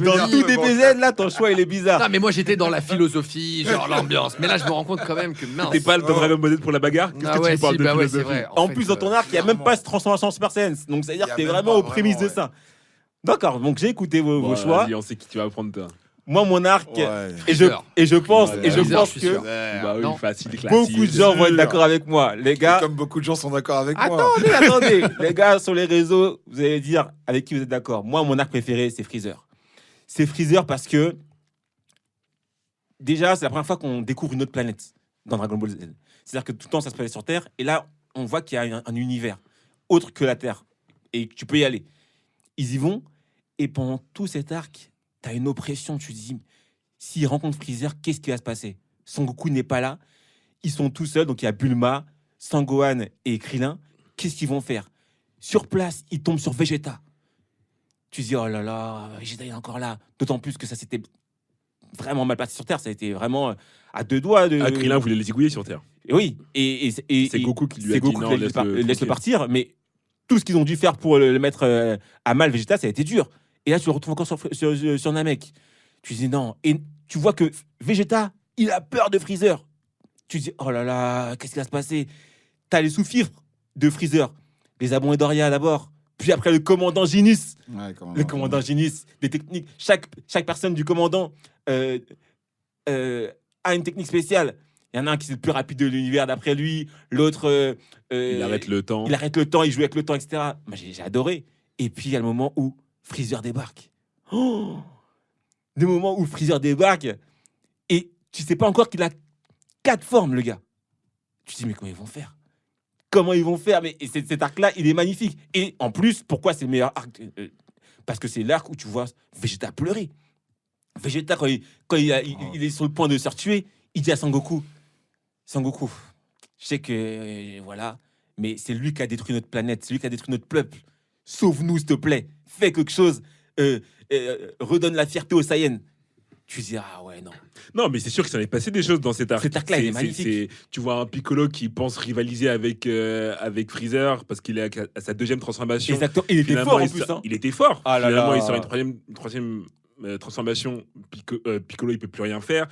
Dans tout DBZ, là, ton choix, il est bizarre.
Non, mais moi j'étais dans la philosophie, genre l'ambiance. Mais là, je me rends compte quand même que mince.
T'es pas le Dragon Ball Z pour la bagarre? Qu'est-ce
Ah
que
ouais,
tu parles
si,
de
bah ouais, c'est
philosophie?
vrai.
En
fait,
plus, dans ton arc, il n'y a même
clairement.
pas cette transformation en Super Saiyan. Donc,
Il
c'est-à-dire
y
que
a
t'es
même
vraiment
pas
aux prémices de
vraiment,
ça. D'accord, donc j'ai écouté vos
Bon,
choix.
vas-y, on sait qui tu vas prendre, toi.
Moi, mon arc,
Ouais.
et je pense,
Ouais,
et je
Freezer,
pense
je suis
que
sûr.
Bah oui,
Non.
facile, classique.
beaucoup de gens vont être d'accord avec moi. Les gars,
Comme beaucoup de gens sont d'accord avec moi.
attendez. Les gars, sur les réseaux, vous allez dire avec qui vous êtes d'accord. Moi, mon arc préféré, c'est Freezer. C'est Freezer parce que, déjà, c'est la première fois qu'on découvre une autre planète dans Dragon Ball Z. C'est-à-dire que tout le temps, ça se passait sur Terre. Et là, on voit qu'il y a un univers autre que la Terre. Et tu peux y aller. Ils y vont. Et pendant tout cet arc, tu as une oppression. Tu te dis, s'ils rencontrent Freezer, qu'est-ce qui va se passer? Son Goku n'est pas là. Ils sont tout seuls, donc il y a Bulma, Sangohan et Krillin. Qu'est-ce qu'ils vont faire? Sur place, ils tombent sur Vegeta. Tu te dis, oh là là, Vegeta il est encore là. D'autant plus que ça s'était vraiment mal passé sur Terre. Ça a été vraiment à 2 doigts de.
Krillin voulait les zigouiller sur Terre.
Et oui,
C'est Goku qui lui a dit non,
laisse-le
tranquille.
partir. Mais tout ce qu'ils ont dû faire pour le mettre à mal, Vegeta, ça a été dur. Et là, tu le retrouves encore sur Namek. Tu te dis non. Et tu vois que Vegeta, il a peur de Freezer. Tu te dis, oh là là, qu'est-ce qui va se passer? T'as les sous-fifres de Freezer. Les Abon et Doria d'abord. Puis après, le commandant Genis.
Ouais,
Le commandant Genis, des techniques. Chaque personne du commandant a une technique spéciale. Il y en a un qui est le plus rapide de l'univers d'après lui. L'autre.
Il arrête le temps.
Il arrête le temps, il joue avec le temps, etc. Moi, j'ai adoré. Et puis, il y a le moment où Freezer débarque. Oh, le moment où Freezer débarque. Et tu sais pas encore qu'il a 4 formes, le gars. Tu te dis, mais comment ils vont faire? Comment ils vont faire? Mais cet arc-là, il est magnifique. Et en plus, pourquoi c'est le meilleur arc? Parce que c'est l'arc où tu vois Vegeta pleurer. Vegeta, quand il est sur le point de se tuer, il dit à Sangoku, Sangoku, je sais que, voilà, mais c'est lui qui a détruit notre planète, c'est lui qui a détruit notre peuple. Sauve-nous, s'il te plaît. Fais quelque chose. Redonne la fierté aux Saiyans. Tu dis, ah ouais, non.
Non, mais c'est sûr qu'il s'en est passé des choses dans cet arc.
Cet arc-là, il est magnifique.
Tu vois un Piccolo qui pense rivaliser avec Freezer parce qu'il est à sa 2e transformation.
Exactement. Il était
Finalement,
fort en plus. Hein.
Il était fort.
Ah là
Finalement,
là.
il sort une troisième transformation. Piccolo, il peut plus rien faire.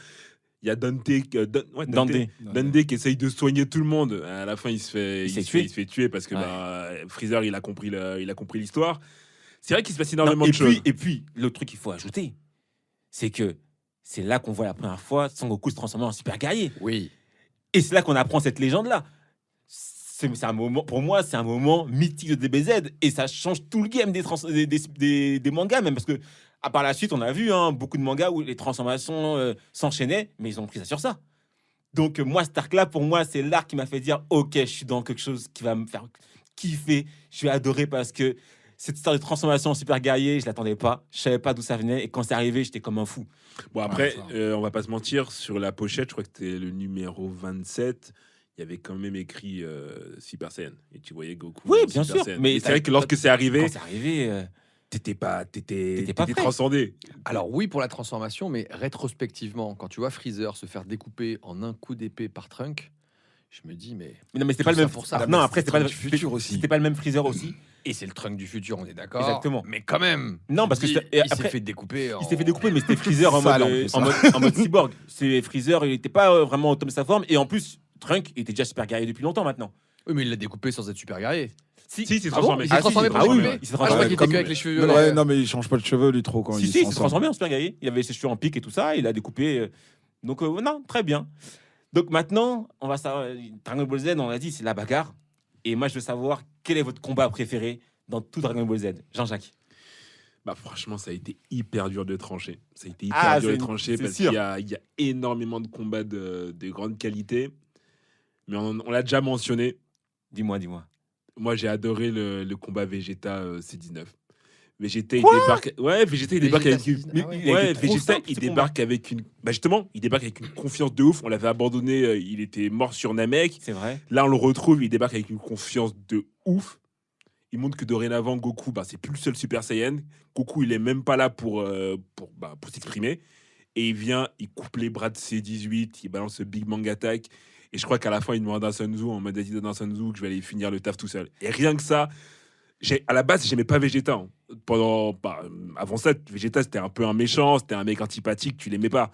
Il y a Dante qui essaye de soigner tout le monde. À la fin, il se fait tuer parce que Freezer, il a compris l'histoire. C'est vrai qu'il se passe énormément de choses.
Et puis, l'autre truc qu'il faut ajouter, c'est que c'est là qu'on voit la première fois Sangoku se transformer en super guerrier.
Oui.
Et c'est là qu'on apprend cette légende-là. C'est un moment, pour moi, c'est un moment mythique de DBZ. Et ça change tout le game des mangas, même. Parce que, par la suite, on a vu beaucoup de mangas où les transformations s'enchaînaient, mais ils ont pris ça sur ça. Donc, moi, cet arc-là, pour moi, c'est l'arc qui m'a fait dire, OK, je suis dans quelque chose qui va me faire kiffer. Je vais adorer parce que cette histoire de transformation en super guerrier, je l'attendais pas. Je savais pas d'où ça venait. Et quand c'est arrivé, j'étais comme un fou.
Bon, après, on va pas se mentir, sur la pochette, je crois que c'était le numéro 27, il y avait quand même écrit Super Saiyan. Et tu voyais Goku.
Oui, bien sûr.
Saiyan.
Mais
c'est vrai que lorsque c'est arrivé,
quand c'est arrivé,
t'étais
prêt.
transcendé.
Alors oui pour la transformation, mais rétrospectivement, quand tu vois Freezer se faire découper en un coup d'épée par Trunk, je me dis mais
non, mais c'était
tout
pas le
ça
même
pour ça.
Non, après c'était pas le
du futur aussi.
C'était pas le même Freezer aussi.
Et c'est le Trunk du futur, on est d'accord.
Exactement.
Mais quand même.
Non, parce que
il
et après-
s'est fait découper.
Il s'est fait découper, mais c'était Freezer en
Sale,
mode,
en plus,
en mode cyborg. C'est Freezer, il était pas vraiment au top de sa forme. Et en plus, Trunk il était déjà super guerrier depuis longtemps maintenant.
Oui, mais il l'a découpé sans être super guerrier.
Si, il s'est
Ah bon
transformé.
Il s'est transformé pour
Ah oui,
découper
il s'est
Ah, je crois
transformé.
qu'il était
Comme-
que avec les cheveux
Non,
violets.
non, mais il change pas de cheveux, lui, trop, quand
Si,
il
si, il
se
s'est transformé en super guerrier. Il avait ses cheveux en pique et tout ça. Il a découpé. Donc, non, très bien. Donc maintenant, on va savoir. Dragon Ball Z, on l'a dit, c'est la bagarre. Et moi, je veux savoir quel est votre combat préféré dans tout Dragon Ball Z. Jean-Jacques.
Bah, franchement, ça a été hyper dur de trancher. Ça a été hyper
Ah,
dur de
c'est-
trancher
c'est
parce
sûr.
qu'il y a énormément de combats de grande qualité. Mais on l'a déjà mentionné.
Dis-moi.
Moi, j'ai adoré le combat Vegeta C19. Vegeta, il
Quoi
débarque. Ouais, Vegeta, il débarque
Vegeta
avec une.
C19,
Mais
ah ouais.
il a
Ouais,
été trop
Vegeta,
simple,
il
ce
débarque avec une. Bah, justement, il débarque avec une confiance de ouf. On l'avait abandonné, il était mort sur Namek.
C'est vrai.
Là, on le retrouve, il débarque avec une confiance de ouf. Il montre que dorénavant, Goku, bah, c'est plus le seul Super Saiyan. Goku, il est même pas là pour s'exprimer. Et il vient, il coupe les bras de C18, il balance ce Big Bang Attack. Et je crois qu'à la fin, il demande à Sun Tzu, en mode vas-y, donne à Sun Tzu, que je vais aller finir le taf tout seul. Et rien que ça, à la base, j'aimais pas Vegeta. Hein. Avant ça, Vegeta, c'était un peu un méchant, c'était un mec antipathique, tu l'aimais pas.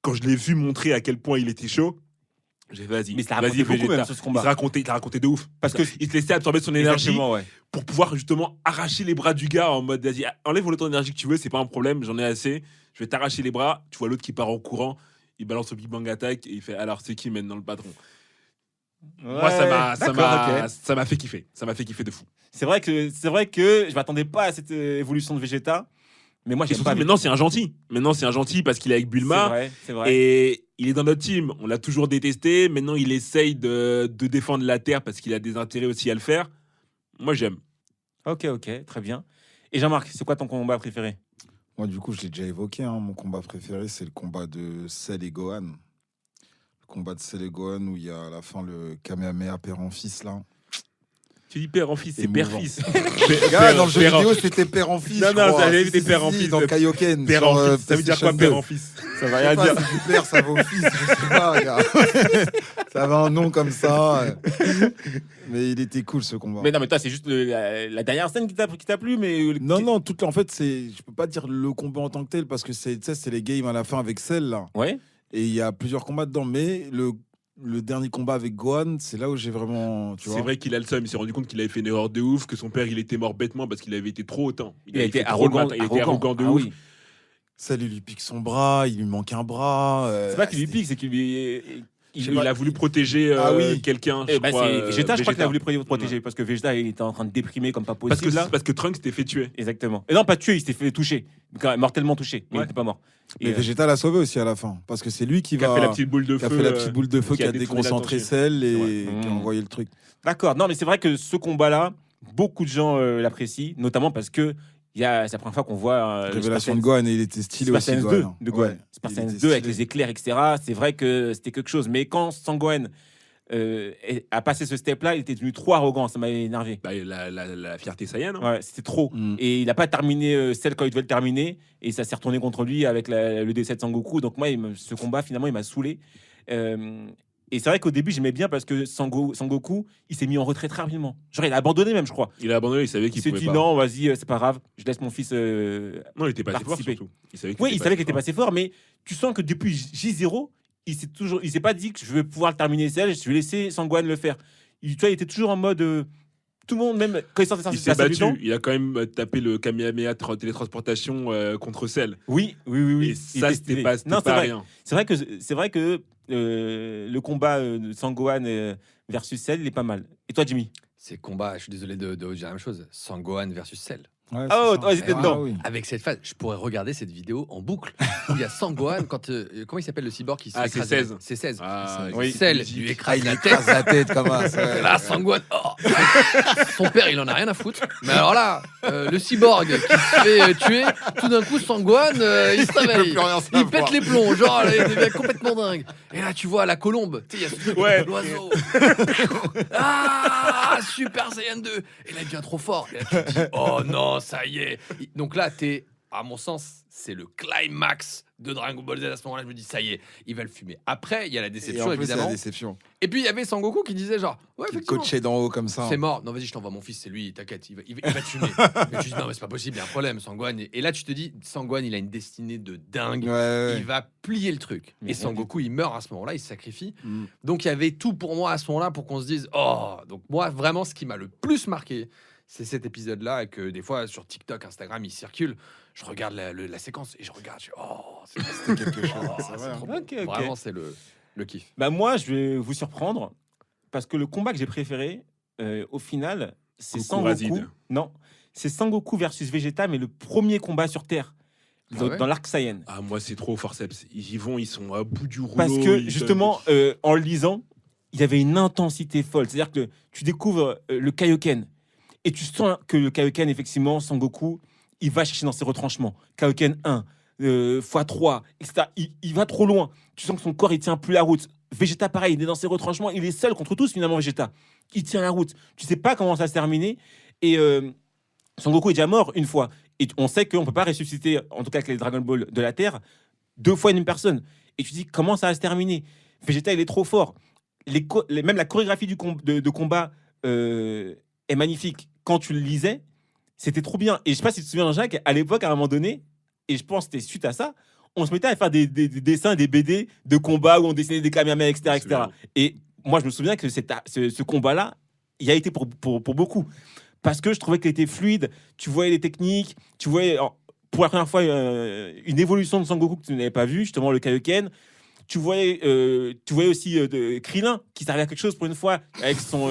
Quand je l'ai vu montrer à quel point il était chaud, j'ai dit, vas-y,
Mais ça a
vas-y,
rapporté beaucoup
Vegeta.
même sur ce combat.
Il t'a raconté de ouf.
Parce que
Il se laissait absorber son énergie
Exactement, ouais.
pour pouvoir justement arracher les bras du gars en mode vas-y, enlève autant d'énergie que tu veux, c'est pas un problème, j'en ai assez. Je vais t'arracher les bras. Tu vois l'autre qui part en courant, il balance le Big Bang Attack et il fait alors c'est qui maintenant le patron? Moi, ça m'a fait kiffer. Ça m'a fait kiffer de fou.
C'est vrai que je m'attendais pas à cette évolution de Vegeta, mais moi
Et
j'aime
surtout,
pas.
maintenant, c'est un gentil. Maintenant, c'est un gentil parce qu'il est avec Bulma.
C'est vrai.
Et il est dans notre team. On l'a toujours détesté. Maintenant, il essaye de défendre la Terre parce qu'il a des intérêts aussi à le faire. Moi, j'aime.
Ok, très bien. Et Jean-Marc, c'est quoi ton combat préféré?
Moi, du coup, je l'ai déjà évoqué. Mon combat préféré, c'est le combat de Cell et Gohan. Le combat de Cell et Gohan où il y a à la fin le Kamehameha père en fils là.
Tu dis père en fils, c'est
Émouvant.
père-fils.
Gars, dans le jeu
père en-
vidéo, c'était père en fils.
Non,
je
non,
crois.
ça avait
Si,
été
si,
père en
si,
fils.
Dans Kaioken.
Père
sur,
en fils. Ça veut dire quoi,
PlayStation
père
2.
en fils?
Ça va rien dire. Si du père, ça va au fils. Je sais pas, gars. Ça avait un nom comme ça. Mais il était cool ce combat.
Mais non, mais toi, c'est juste la dernière scène qui t'a plu, mais.
Non, en fait, je peux pas dire le combat en tant que tel parce que tu sais, c'est les games à la fin avec Cell là.
Ouais.
Et il y a plusieurs combats dedans. Mais le dernier combat avec Gohan, c'est là où j'ai vraiment. Tu vois.
C'est vrai qu'il a le seum. Il s'est rendu compte qu'il avait fait une erreur de ouf, que son père il était mort bêtement parce qu'il avait été trop autant.
Il a
avait
été
fait trop le
arrogant.
matin, il était arrogant de
Ah
ouf.
oui.
Cell, il lui pique son bras, il lui manque un bras.
C'est pas qu'il lui pique, c'est qu'il lui.
Il a voulu protéger
Ah oui.
quelqu'un.
Eh ben, c'est Vegeta, je crois qu'il a voulu
Vegeta.
protéger parce que Vegeta il était en train de déprimer comme pas
Parce
possible. là.
que Trunks s'était fait tuer.
Exactement. Et non, pas tué, il s'était fait toucher. Quand même, mortellement touché. Mais il
Ouais.
n'était pas mort.
Mais
Et,
Vegeta l'a sauvé aussi à la fin. Parce que c'est lui qui
Qui a
va.
fait la petite boule de
qui a
feu.
fait la petite boule de feu,
qui
qui
a
a
détruit
déconcentré
l'attention.
Cell et
Ouais.
qui a envoyé le truc.
D'accord. Non, mais c'est vrai que ce combat-là, beaucoup de gens l'apprécient, notamment parce que c'est la première fois qu'on voit le
Révélation
Super
de Gohan et il était stylé
Super
aussi.
Saiyan 2
Gohan.
de Gohan.
Ouais,
Super
il
Saiyan
était
2 avec
stylé.
les éclairs, etc. C'est vrai que c'était quelque chose. Mais quand Sangohan a passé ce step-là, il était devenu trop arrogant. Ça m'avait énervé.
Bah, la fierté Saiyan. Hein.
Ouais, c'était trop.
Mm.
Et il n'a pas terminé celle quand il devait le terminer. Et ça s'est retourné contre lui avec le décès de Sangoku. Donc moi, ce combat, finalement, il m'a saoulé. Et c'est vrai qu'au début, j'aimais bien parce que Sangoku, il s'est mis en retrait très rapidement. Genre, il a abandonné même, je crois.
Il a abandonné, il savait
Il
qu'il
s'est
pouvait
dit
pas.
non, vas-y, c'est pas grave. Je laisse mon fils...
Non, il était pas assez fort
participer.
surtout. Il savait
Oui, il savait qu'il était pas assez fort, mais tu sens que depuis J0, il s'est pas dit que je vais pouvoir le terminer seul, je vais laisser Sangohan le faire. Tu vois, il était toujours en mode tout le monde, même quand il sortait
Il s'est battu. Il a quand même tapé le Kamehameha télétransportation contre Cell.
Oui.
Et
Il
ça,
était
c'était
stylé.
pas
Non,
rien.
C'est vrai que le combat de Sangohan versus Cell, il est pas mal. Et toi, Jimmy?
Ces combats, je suis désolé de dire la même chose. Sangohan versus Cell.
Ouais,
Ah,
c'est ça.
ouais, c'était dedans.
oui.
Avec cette phase, je pourrais regarder cette vidéo en boucle où il y a Sangohan quand comment il s'appelle le cyborg qui se fait
c'est
écraser
16.
C'est 16.
Ah,
Oui.
Cell
musique.
lui
Ah,
écrase
il
la tête.
écrase la tête comme ça.
Et là, Sangohan, oh. Son père, il en a rien à foutre. Mais alors là, le cyborg qui se fait tuer, tout d'un coup, Sangohan, il se réveille.
plus rien
Il
savoir.
pète les plombs, genre, là, il devient complètement dingue. Et là, tu vois la colombe, tu sais, il y a ce truc,
Ouais.
l'oiseau. Ah, Super Saiyan 2. Et là, il devient trop fort. Et là, tu te dis, oh non, ça y est. Donc là, à mon sens, c'est le climax de Dragon Ball Z. À ce moment-là, je me dis, ça y est, il va le fumer. Après, il y a la
Et
déception,
en plus, c'est
évidemment.
la déception.
Et puis, il y avait Sangoku qui disait, genre, ouais,
Qui
effectivement.
coachait d'en haut comme ça.
C'est mort. Non, vas-y, je t'envoie mon fils, c'est lui, t'inquiète, il va te fumer. Mais tu dis, non, mais c'est pas possible, il y a un problème, Sangohan. Et là, tu te dis, Sangohan, il a une destinée de dingue.
Ouais,
Il va plier le truc.
Mais
Et Sangoku, il meurt à ce moment-là, il se sacrifie.
Mm.
Donc, il y avait tout pour moi à ce moment-là pour qu'on se dise, oh. Donc, moi, vraiment, ce qui m'a le plus marqué, c'est cet épisode-là. Et que des fois, sur TikTok, Instagram, il circule. Je regarde la séquence et je regarde, je dis, oh,
C'était quelque chose.
oh,
c'est
c'est
vrai.
trop beau.
Ok, ok.
Vraiment, c'est le kiff.
Bah moi, je vais vous surprendre parce que le combat que j'ai préféré, au final, c'est
Goku
Sangoku.
Razid.
Non, c'est Sangoku versus Vegeta, mais le premier combat sur Terre
Ah ouais
dans l'arc Saiyan.
Ah, moi, c'est trop forceps. Ils y vont, ils sont à bout du rouleau.
Parce que
ils
justement, en le lisant, il y avait une intensité folle. C'est-à-dire que tu découvres le Kaioken et tu sens que le Kaioken, effectivement, Sangoku, il va chercher dans ses retranchements. Kaioken 1, x3, etc. Il va trop loin. Tu sens que son corps, il tient plus la route. Vegeta, pareil, il est dans ses retranchements. Il est seul contre tous, finalement, Vegeta. Il tient la route. Tu sais pas comment ça va se terminer. Et Sangoku est déjà mort une fois. Et on sait qu'on peut pas ressusciter, en tout cas avec les Dragon Ball de la Terre, 2 fois une même personne. Et tu te dis, comment ça va se terminer? Vegeta, il est trop fort. Même la chorégraphie de combat est magnifique. Quand tu le lisais, c'était trop bien. Et je sais pas si tu te souviens, Jacques, à l'époque, à un moment donné, et je pense que c'était suite à ça, on se mettait à faire des dessins, des BD de combat où on dessinait des Kamehameha, etc., etc. Et moi, je me souviens que ce combat-là, il a été pour beaucoup. Parce que je trouvais qu'il était fluide. Tu voyais les techniques, tu voyais pour la première fois une évolution de Sangoku que tu n'avais pas vu, justement le Kaioken. Tu voyais aussi Krillin qui servait à quelque chose pour une fois avec son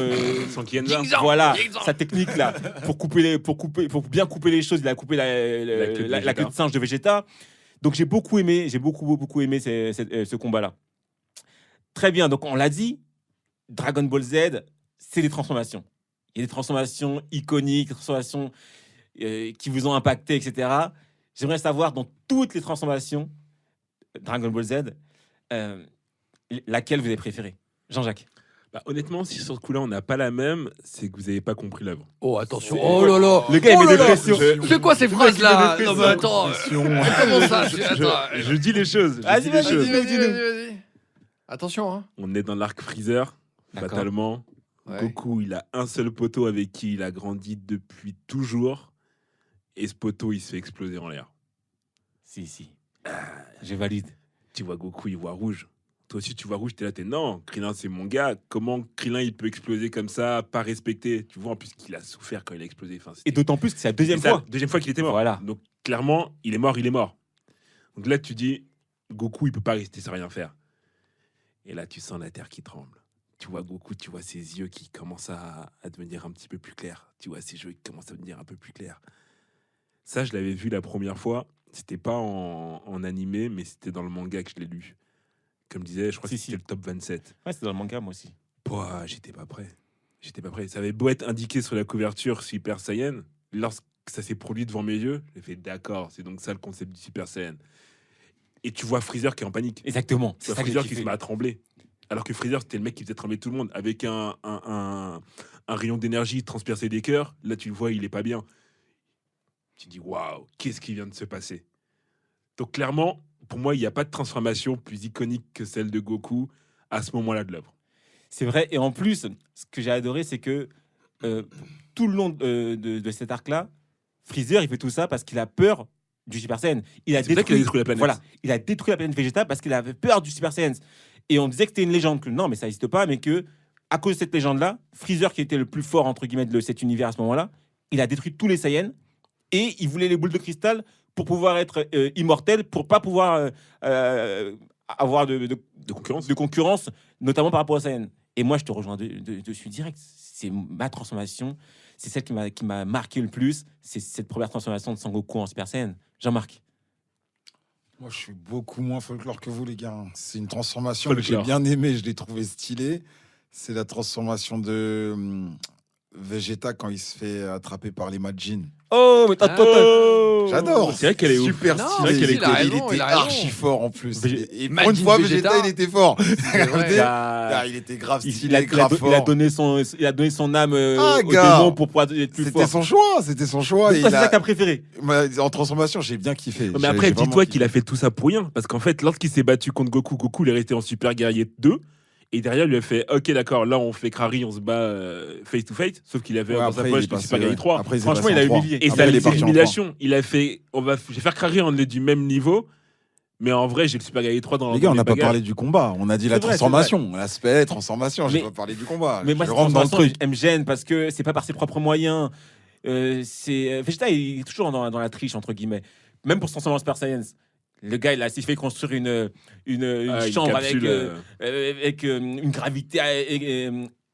Sans Kienza.
Jingzang,
voilà
Jingzang.
sa technique là pour bien couper les choses. Il a coupé la queue de singe de Vegeta. Donc j'ai beaucoup aimé ce combat là. Très bien. Donc on l'a dit, Dragon Ball Z, c'est des transformations. Il y a des transformations iconiques, des transformations qui vous ont impacté, etc. J'aimerais savoir dans toutes les transformations Dragon Ball Z, laquelle vous avez préférée? Jean-Jacques.
Bah, honnêtement, si sur ce coup-là, on n'a pas la même, c'est que vous n'avez pas compris l'œuvre.
Oh, attention. Oh là là.
Le gars, il
Oh
met
là
des
là.
pressions.
C'est quoi ces phrases-là?
met des
Non, mais attends. Comment ça?
Je dis les choses.
Vas-y,
Vas-y. Attention, hein.
On est dans l'arc Freezer,
D'accord.
fatalement.
Ouais.
Goku, il a un seul poteau avec qui il a grandi depuis toujours. Et ce poteau, il se fait exploser en l'air.
Si. Je valide.
Tu vois Goku, il voit rouge. Toi aussi, tu vois rouge, t'es là, non, Krillin, c'est mon gars. Comment Krillin, il peut exploser comme ça, pas respecté? Tu vois, en plus, qu'il a souffert quand il a explosé. Enfin,
Et d'autant plus que c'est la deuxième
c'est ça,
fois.
deuxième fois qu'il était mort.
Voilà.
Donc, clairement, il est mort. Donc là, tu dis, Goku, il peut pas rester sans rien faire. Et là, tu sens la terre qui tremble. Tu vois Goku, tu vois ses yeux qui commencent à devenir un petit peu plus clairs. Tu vois ses yeux qui commencent à devenir un peu plus clairs. Ça, je l'avais vu la première fois. C'était pas en animé, mais c'était dans le manga que je l'ai lu. Comme je disais, je crois que c'était le top 27.
Ouais, c'est dans le manga, moi aussi.
Pouah, j'étais pas prêt. Ça avait beau être indiqué sur la couverture Super Saiyan. Lorsque ça s'est produit devant mes yeux, j'ai fait d'accord, c'est donc ça le concept du Super Saiyan. Et tu vois Freezer qui est en panique.
Exactement.
Tu vois Freezer qui se met à trembler. Alors que Freezer, c'était le mec qui faisait trembler tout le monde. Avec un rayon d'énergie transpercé des cœurs. Là, tu le vois, il est pas bien. Tu dis, waouh, qu'est-ce qui vient de se passer? Donc clairement, pour moi, il n'y a pas de transformation plus iconique que celle de Goku à ce moment-là de l'œuvre.
C'est vrai. Et en plus, ce que j'ai adoré, c'est que tout le long de cet arc-là, Freezer, il fait tout ça parce qu'il a peur du Super Saiyan. Il a
C'est vrai qu'il a détruit la planète.
Voilà, il a détruit la planète végétale parce qu'il avait peur du Super Saiyan. Et on disait que c'était une légende, que non, mais ça n'existe pas, mais que à cause de cette légende-là, Freezer, qui était le plus fort entre guillemets de cet univers à ce moment-là, il a détruit tous les Saiyans et il voulait les boules de cristal pour pouvoir être immortel, pour pas pouvoir avoir de concurrence, notamment par rapport aux Saiyans. Et moi, je te rejoins dessus direct. C'est ma transformation. C'est celle qui m'a marqué le plus. C'est cette première transformation de Sangoku en Super Saiyan. Jean-Marc.
Moi, je suis beaucoup moins folklore que vous, les gars. C'est une transformation que j'ai
Folklore.
bien aimée, je l'ai trouvée stylée. C'est la transformation de Vegeta quand il se fait attraper par les Majin.
Oh, mais
J'adore.
C'est vrai qu'elle est ouf.
super
Non,
stylée.
c'est vrai qu'elle est
il a raison,
il était
il a raison.
archi fort en plus. Et pour
Majin
une fois,
Vegeta,
Vegeta, il était fort.
C'est vrai.
Ah, il était grave stylé,
il a
grave fort.
donné son âme au
gars.
démon pour pouvoir être plus
C'était
fort.
son choix, c'était son choix.
Toi,
Et
c'est
il a-
ça que t'as préféré.
En transformation, j'ai bien kiffé.
Mais
J'ai
après,
vraiment
dis-toi
kiffé.
qu'il a fait tout ça pour rien. Parce qu'en fait, lorsqu'il s'est battu contre Goku, Goku il est resté en Super Guerrier 2. Et derrière, il lui a fait ok, d'accord, là on fait Krari, on se bat face to face. Sauf qu'il avait
Ouais,
dans sa
après,
poche
il est
le
passé,
Super Guerrier
ouais.
3.
Après, il s'est
Franchement,
passé
il a
en 3.
humilié.
Et
Après,
ça,
il est
c'est
parti en
l'humiliation. Il a fait je vais faire Krari, on est du même niveau. Mais en vrai, j'ai le Super Guerrier 3 dans
Les gars, on n'a pas
bagarres.
parlé du combat. On a dit la
C'est vrai,
transformation. L'aspect transformation. J'ai
Mais-
pas parlé du combat.
Mais moi,
je
cette
rentre dans le
transformation,
truc.
elle me gêne parce que c'est pas par ses propres moyens. Vegeta, il est toujours dans la triche, entre guillemets. Même pour se transformer en Super Saiyan. Le gars, il s'est fait construire une
Une
chambre
capsule,
avec une gravité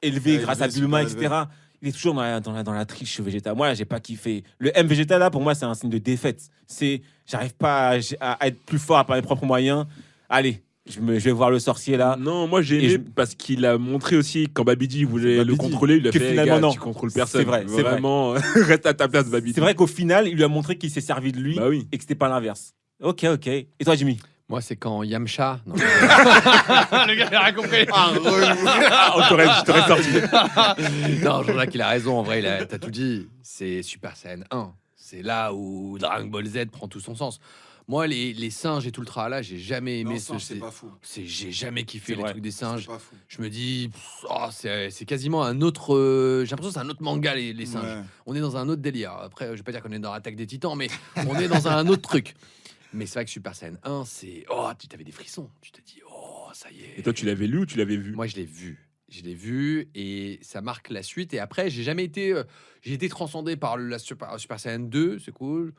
élevée grâce à
Élevé,
Bulma,
super
etc. Il est toujours dans la triche, Vegeta. Moi, j'ai pas kiffé. Le M Vegeta, là, pour moi, c'est un signe de défaite. J'arrive pas à être plus fort par mes propres moyens. Allez, je vais voir le sorcier, là.
Non, moi j'ai
Et
aimé
je-
parce qu'il a montré aussi quand Babidi voulait
C'est
le
Babidi.
contrôler, il lui a
Que
fait
finalement,
gars,
non.
tu contrôles personne.
C'est vrai, c'est vrai.
Vraiment, reste à ta place, Babidi.
C'est vrai qu'au final, il lui a montré qu'il s'est servi de lui
Bah oui.
et que c'était pas l'inverse. Ok. Et toi, Jimmy?
Moi, c'est quand Yamcha. Non, le gars, il a rien compris.
Je t'aurais sorti.
Non, Jean-Jacques, il a raison. En vrai, t'as tout dit. C'est Super Saiyan 1. C'est là où Dragon Ball Z prend tout son sens. Moi, les singes et tout le tralala, j'ai jamais aimé
c'est pas fou.
J'ai jamais kiffé
C'est
les
vrai.
trucs des singes.
C'est pas fou.
Je me dis, c'est quasiment un autre. J'ai l'impression que c'est un autre manga, les singes.
Ouais.
On est dans un autre délire. Après, je vais pas dire qu'on est dans l'Attaque des Titans, mais on est dans un autre truc. Mais c'est vrai que Super Saiyan 1, c'est. Oh, tu t'avais des frissons. Tu te dis, oh, ça y est.
Et toi, tu l'avais lu ou tu l'avais vu?
Moi, je l'ai vu. Je l'ai vu et ça marque la suite. Et après, j'ai jamais été. J'ai été transcendé par la Super Saiyan 2, c'est cool.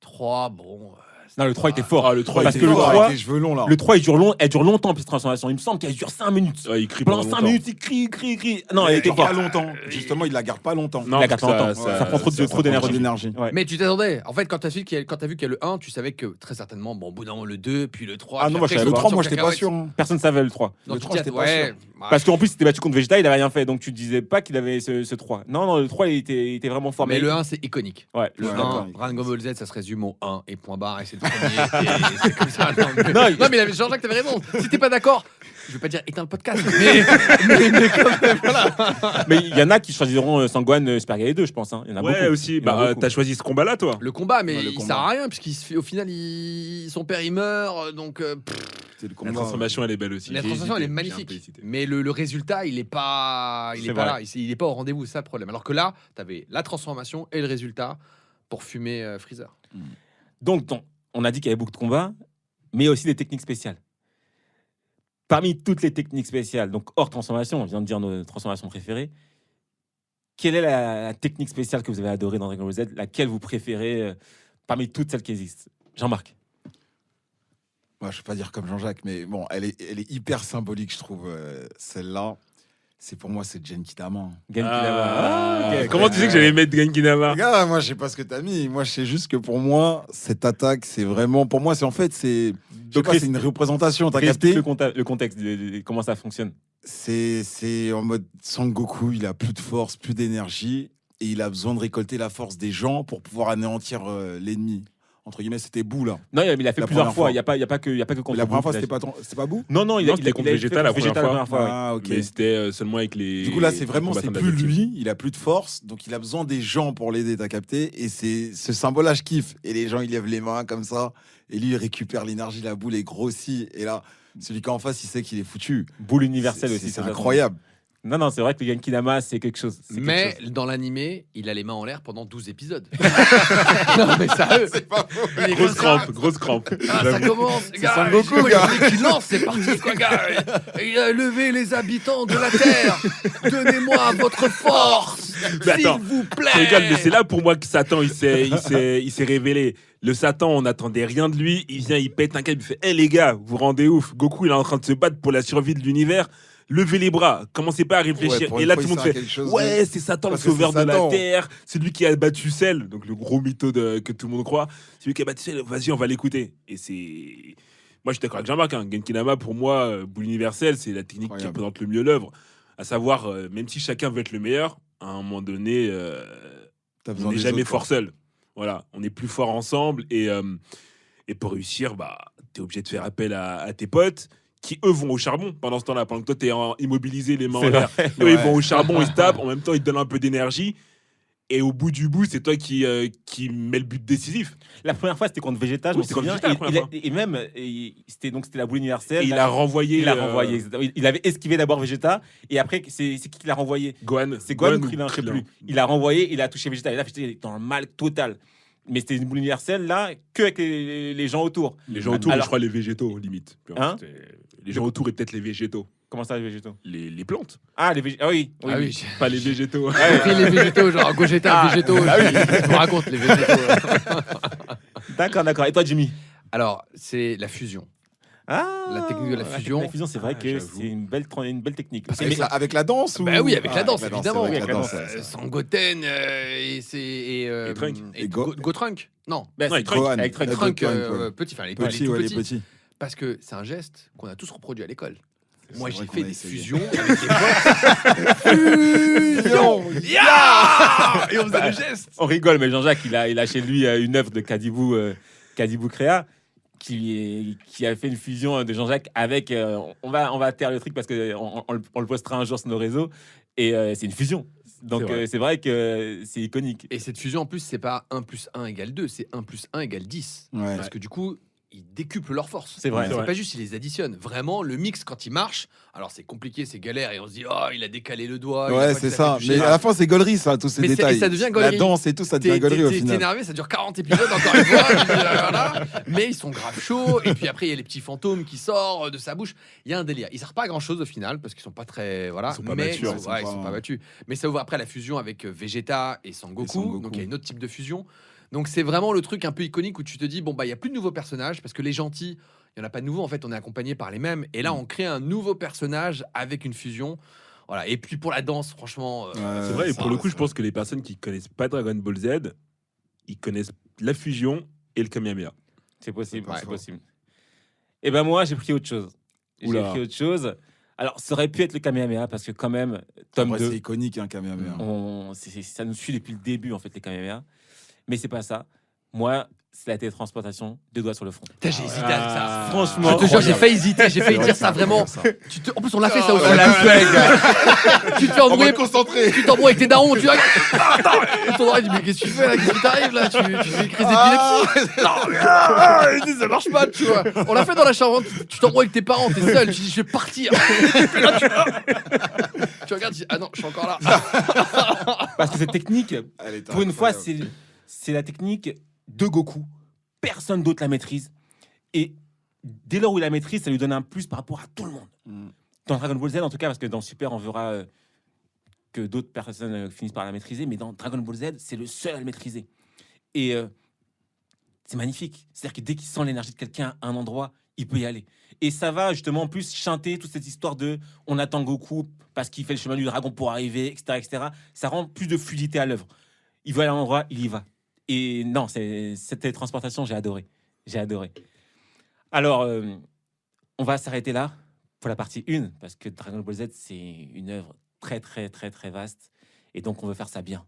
3, bon.
Non, le 3 était fort.
Ah, le 3
Parce
était
que le
fort.
3,
Avec les cheveux longs là.
le 3 elle dure longtemps, cette transformation. Il me semble qu'elle dure 5 minutes.
Ouais, il crie
Pendant
pendant
5
longtemps.
minutes, il crie. Non, elle
il
était
garde pas
forte.
longtemps. Justement, il la garde pas longtemps.
Non,
Il a 4
ça-
ans.
ça-
Ça prend trop
prend
d'énergie. Ouais.
Mais tu t'attendais. En fait, quand t'as vu qu'il y a le 1, tu savais que très certainement, bon, au bout d'un moment, le 2, puis le 3.
Ah
puis
non, moi,
après,
je savais
ils
pas.
Le
sont
3, moi,
partis en
j'étais pas
cacahuètes.
sûr. Hein.
Personne ne savait le 3.
Dans
Le
Kit
3,
Kat,
j'étais pas
ouais.
sûr.
Parce qu'en plus, il s'était battu contre Vegeta, il avait rien fait. Donc tu disais pas qu'il avait ce 3. Non, le 3, il était vraiment fort.
Mais le 1, c'est iconique.
Ouais,
Le
Ouais,
1,
d'accord.
Dragon Ball Z, ça se résume au 1 et point barre, et c'est le premier. Et c'est comme ça. Non, mais Jean-Jacques, t'avais raison. Si t'es pas d'accord, je veux pas dire éteins le podcast, mais quand même, voilà.
Mais il y en a qui choisiront Sangwan Super Guy 2, je pense. Il y en a
Ouais,
beaucoup.
aussi.
Il y en a
Bah,
beaucoup.
t'as choisi ce combat-là, toi.
Le combat, mais
Ouais, le
il
combat.
sert à rien, puisqu'au final, son père, il meurt, donc...
C'est le
La
combat.
transformation, elle est belle aussi.
La
J'ai
transformation, elle est
hésité, j'ai un peu
magnifique.
hésité.
Mais le résultat, il est pas
C'est
là.
vrai.
Il est pas au rendez-vous, c'est ça le problème. Alors que là, tu avais la transformation et le résultat pour fumer Freezer.
Donc, on a dit qu'il y avait beaucoup de combats, mais il y a aussi des techniques spéciales. Parmi toutes les techniques spéciales, donc hors transformation, on vient de dire nos transformations préférées, quelle est la technique spéciale que vous avez adorée dans Dragon Ball Z, laquelle vous préférez parmi toutes celles qui existent? Jean-Marc.
Moi, je vais pas dire comme Jean-Jacques, mais bon, elle est hyper symbolique, je trouve. Celle-là, pour moi, c'est Genkidama.
Genkidama.
Ah,
Ok.
Comment tu sais que j'allais mettre Genkidama?
Regarde, moi, je sais pas ce que t'as mis. Moi, je sais juste que pour moi, cette attaque, c'est vraiment. Pour moi, c'est je sais pas, c'est une représentation. T'as capté?
Le contexte de comment ça fonctionne.
C'est en mode Sangoku, il a plus de force, plus d'énergie, et il a besoin de récolter la force des gens pour pouvoir anéantir l'ennemi. Entre guillemets, c'était Bou là.
Non, il a fait
La
plusieurs
première
fois.
fois.
Il n'y a pas que
Mais
contre
la première fois,
Buu
c'était
qu'il a-
c'était pas Bou.
Non,
Non,
il a
c'était contre
fait
Vegeta la première fois.
fois. Ouais.
Ah, ok.
Mais c'était seulement avec les.
Du coup, là, c'est vraiment,
les
c'est
combattants
plus
d'habitude.
lui, il a plus de force, donc il a besoin des gens pour l'aider, t'as capté? Et c'est ce symbole-là, je kiffe. Et les gens, ils lèvent les mains comme ça, et lui, il récupère l'énergie, la boule est grossie, et là, celui qui est en face, il sait qu'il est foutu.
Boule universelle
C'est-
aussi.
C'est
ça,
incroyable.
Non, c'est vrai que le Genkidama, c'est quelque chose. C'est quelque
Mais
chose.
dans l'animé, il a les mains en l'air pendant 12 épisodes. non, mais sérieux. Il est
Grosse
comme ça.
crampe, grosse crampe.
Ah, ça commence, gars.
Sangoku,
Il
gars.
qui lance, c'est parti, quoi, gars. Il a levé les habitants de la terre. Donnez-moi votre force,
Mais
s'il
attends,
vous plaît.
Regarde, mais c'est là pour moi que Satan il s'est révélé. Le Satan, on n'attendait rien de lui. Il vient, il pète un câble, il fait hé les gars, vous rendez ouf. Goku, il est en train de se battre pour la survie de l'univers. Levez les bras, commencez pas à réfléchir.
Ouais, pour
Et
une
là,
fois,
tout le
il
monde
sert à
fait
quelque chose
ouais, c'est Satan, le
Parce que
sauveur
c'est
de la
Satan.
terre. C'est lui qui a battu Cell, donc le gros mytho que tout le monde croit. C'est lui qui a battu Cell, vas-y, on va l'écouter. Et c'est. Moi, je suis d'accord avec Jean-Marc. Genkidama, pour moi, boule universelle, c'est la technique qui
Incroyable.
représente le mieux l'œuvre. À savoir, même si chacun veut être le meilleur, à un moment donné.
T'as
On
besoin
n'est
des
jamais
autres,
fort seul. Voilà, on est plus fort ensemble et pour réussir, bah, tu es obligé de faire appel à tes potes qui, eux, vont au charbon pendant ce temps-là. Pendant que toi, tu es immobilisé, les mains en
C'est
l'air.
vrai.
Eux, ils
Ouais.
vont au charbon, ils se tapent. En même temps, ils te donnent un peu d'énergie. Et au bout du bout, c'est toi qui mets le but décisif.
La première fois, c'était contre Vegeta, je
Oui,
me
c'était contre
souviens.
Vegeta, la première fois.
Et même, c'était la boule universelle.
Et il a renvoyé.
Il a renvoyé. Il avait esquivé d'abord Vegeta, et après, c'est qui l'a renvoyé?
Gohan.
C'est Gohan ou
ou
Krillin, je sais
Krillin.
plus. Il a renvoyé, il a touché Vegeta. Et là, Vegeta il est dans le mal total. Mais c'était une boule universelle, là, que avec les gens autour.
Les gens autour,
Alors-
je crois les végétaux, limite.
Hein
Les gens autour et peut-être les végétaux.
Comment ça, les végétaux?
Les plantes,
Ah, les végétaux. Ah oui.
Ah oui,
pas les végétaux.
j'ai pris les végétaux, genre Gogeta,
Ah,
végétaux.
bah oui.
Je me raconte les végétaux.
D'accord. Et toi, Jimmy?
Alors, c'est la fusion.
Ah,
La technique de la fusion.
La fusion, c'est vrai
Ah,
que
j'avoue.
c'est une belle technique.
Parce que avec la danse ou...
Bah oui, avec la danse,
avec
évidemment.
c'est vrai,
Avec
avec
la
la danse,
danse.
c'est ça.
Sangoten et
Trunk.
Et
Gotrunk. Non,
Bah,
Ouais,
c'est
Trunk.
Gohan.
avec Trunk.
Trunk
Trunk, ouais.
petit, enfin les
Petit,
tout
ouais, les
petits.
petits.
Parce que c'est un geste qu'on a tous reproduit à l'école. Moi,
C'est
j'ai
vrai
fait
qu'on a
des
essayé.
fusions avec des potes. Fusion Ya Et on faisait le geste.
On rigole, mais Jean-Jacques, il a chez lui une œuvre de Kadibou Créa qui a fait une fusion de Jean-Jacques avec. On va taire le truc parce qu'on on le postera un jour sur nos réseaux. Et c'est une fusion. Donc
C'est vrai.
c'est vrai que c'est iconique.
Et cette fusion, en plus, c'est pas 1 + 1 = 2, c'est 1 + 1 = 10.
Ouais.
Parce que du coup, ils décuplent leur force.
C'est vrai.
C'est
vrai.
pas juste, ils les additionnent. Vraiment, le mix, quand il marche, alors c'est compliqué, c'est galère, et on se dit, oh, il a décalé le doigt. il a
Ouais,
pas
c'est
fait
ça.
toucher.
Mais à la fin, c'est gaulerie, ça, tous ces
Mais
détails.
ça devient
La
gaulerie.
danse et tout, ça devient gaulerie au
T'es
final.
énervé, ça dure 40 épisodes, encore une fois. Voilà. Mais ils sont grave chauds. Et puis après, il y a les petits fantômes qui sortent de sa bouche. Il y a un délire. Ils servent pas à grand chose au final parce qu'ils sont pas très. Voilà.
Ils sont pas
mais
matures.
ils sont pas battus. Mais ça ouvre après la fusion avec Vegeta et Sangoku.
Sangoku.
Donc il y a une autre type de fusion. Donc c'est vraiment le truc un peu iconique où tu te dis, bon, bah, il y a plus de nouveaux personnages parce que les gentils, il y en a pas de nouveaux. En fait, on est accompagné par les mêmes. Et là, on crée un nouveau personnage avec une fusion. Voilà. Et puis pour la danse, franchement.
C'est vrai, et pour le coup, je pense que les personnes qui connaissent pas Dragon Ball Z, ils connaissent la fusion et le Kamehameha.
C'est possible.
Ouais.
C'est possible. Et ben moi, j'ai pris autre chose. J'ai
Oula.
pris autre chose. Alors, ça aurait pu être le Kamehameha parce que quand même, tome
Après,
2,
c'est iconique, hein, Kamehameha.
ça nous suit depuis le début, en fait, les Kamehameha. Mais c'est pas ça. Moi, c'est la télétransportation, 2 doigts sur le front.
Putain, j'ai hésité avec ça.
Franchement,
Je te jure, j'ai failli hésiter, j'ai failli
C'est vrai
dire
que
ça
c'est
vraiment.
intéressant.
En plus, on l'a fait ça aussi.
On l'a fait, gars.
Tu te fais embrouiller.
concentré.
Tu t'embrouilles avec tes darons, tu vois. Et ton oreille dit, mais qu'est-ce que tu fais là? Qu'est-ce qui t'arrive là? Tu fais une crise d'épilepsie? Non, mais il dit, ça marche pas, tu vois. On l'a fait dans la Charente. Tu t'embrouilles avec tes parents, t'es seul. Tu dis, je vais partir. Et là, tu regardes, tu dis, ah non, je suis encore là.
Parce que cette technique,
Elle est
pour une fois,
incroyable.
c'est la technique de Goku. Personne d'autre la maîtrise. Et dès lors où il la maîtrise, ça lui donne un plus par rapport à tout le monde.
Mm.
Dans Dragon Ball Z, en tout cas, parce que dans Super, on verra que d'autres personnes finissent par la maîtriser, mais dans Dragon Ball Z, c'est le seul à le maîtriser. Et c'est magnifique. C'est-à-dire que dès qu'il sent l'énergie de quelqu'un à un endroit, il peut y aller. Et ça va justement en plus chanter toute cette histoire de on attend Goku parce qu'il fait le chemin du dragon pour arriver, etc., etc. Ça rend plus de fluidité à l'œuvre. Il veut aller à un endroit, il y va. Et non, cette télétransportation, j'ai adoré. J'ai adoré. Alors, on va s'arrêter là pour la partie 1, parce que Dragon Ball Z, c'est une œuvre très, très, très, très vaste. Et donc, on veut faire ça bien.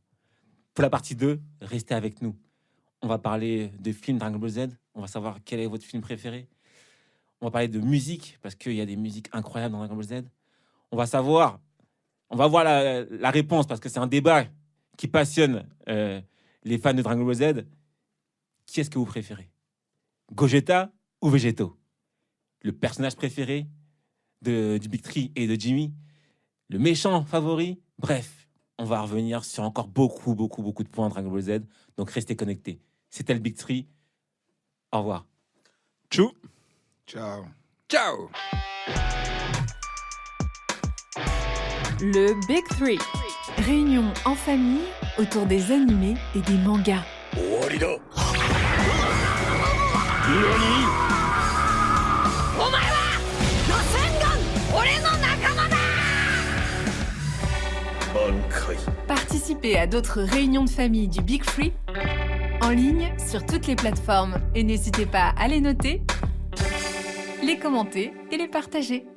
Pour la partie 2, restez avec nous. On va parler de films Dragon Ball Z. On va savoir quel est votre film préféré. On va parler de musique, parce qu'il y a des musiques incroyables dans Dragon Ball Z. On va voir la réponse, parce que c'est un débat qui passionne les fans de Dragon Ball Z. Qui est-ce que vous préférez? Gogeta ou Végéto? Le personnage préféré du Big Tree et de Jimmy? Le méchant favori? Bref, on va revenir sur encore beaucoup de points de Dragon Ball Z. Donc restez connectés. C'était le Big Tree. Au revoir.
Tchou.
Ciao.
Ciao.
Le Big Three. Réunion en famille autour des animés et des mangas. Participez à d'autres réunions de famille du Big Three en ligne sur toutes les plateformes et n'hésitez pas à les noter, les commenter et les partager.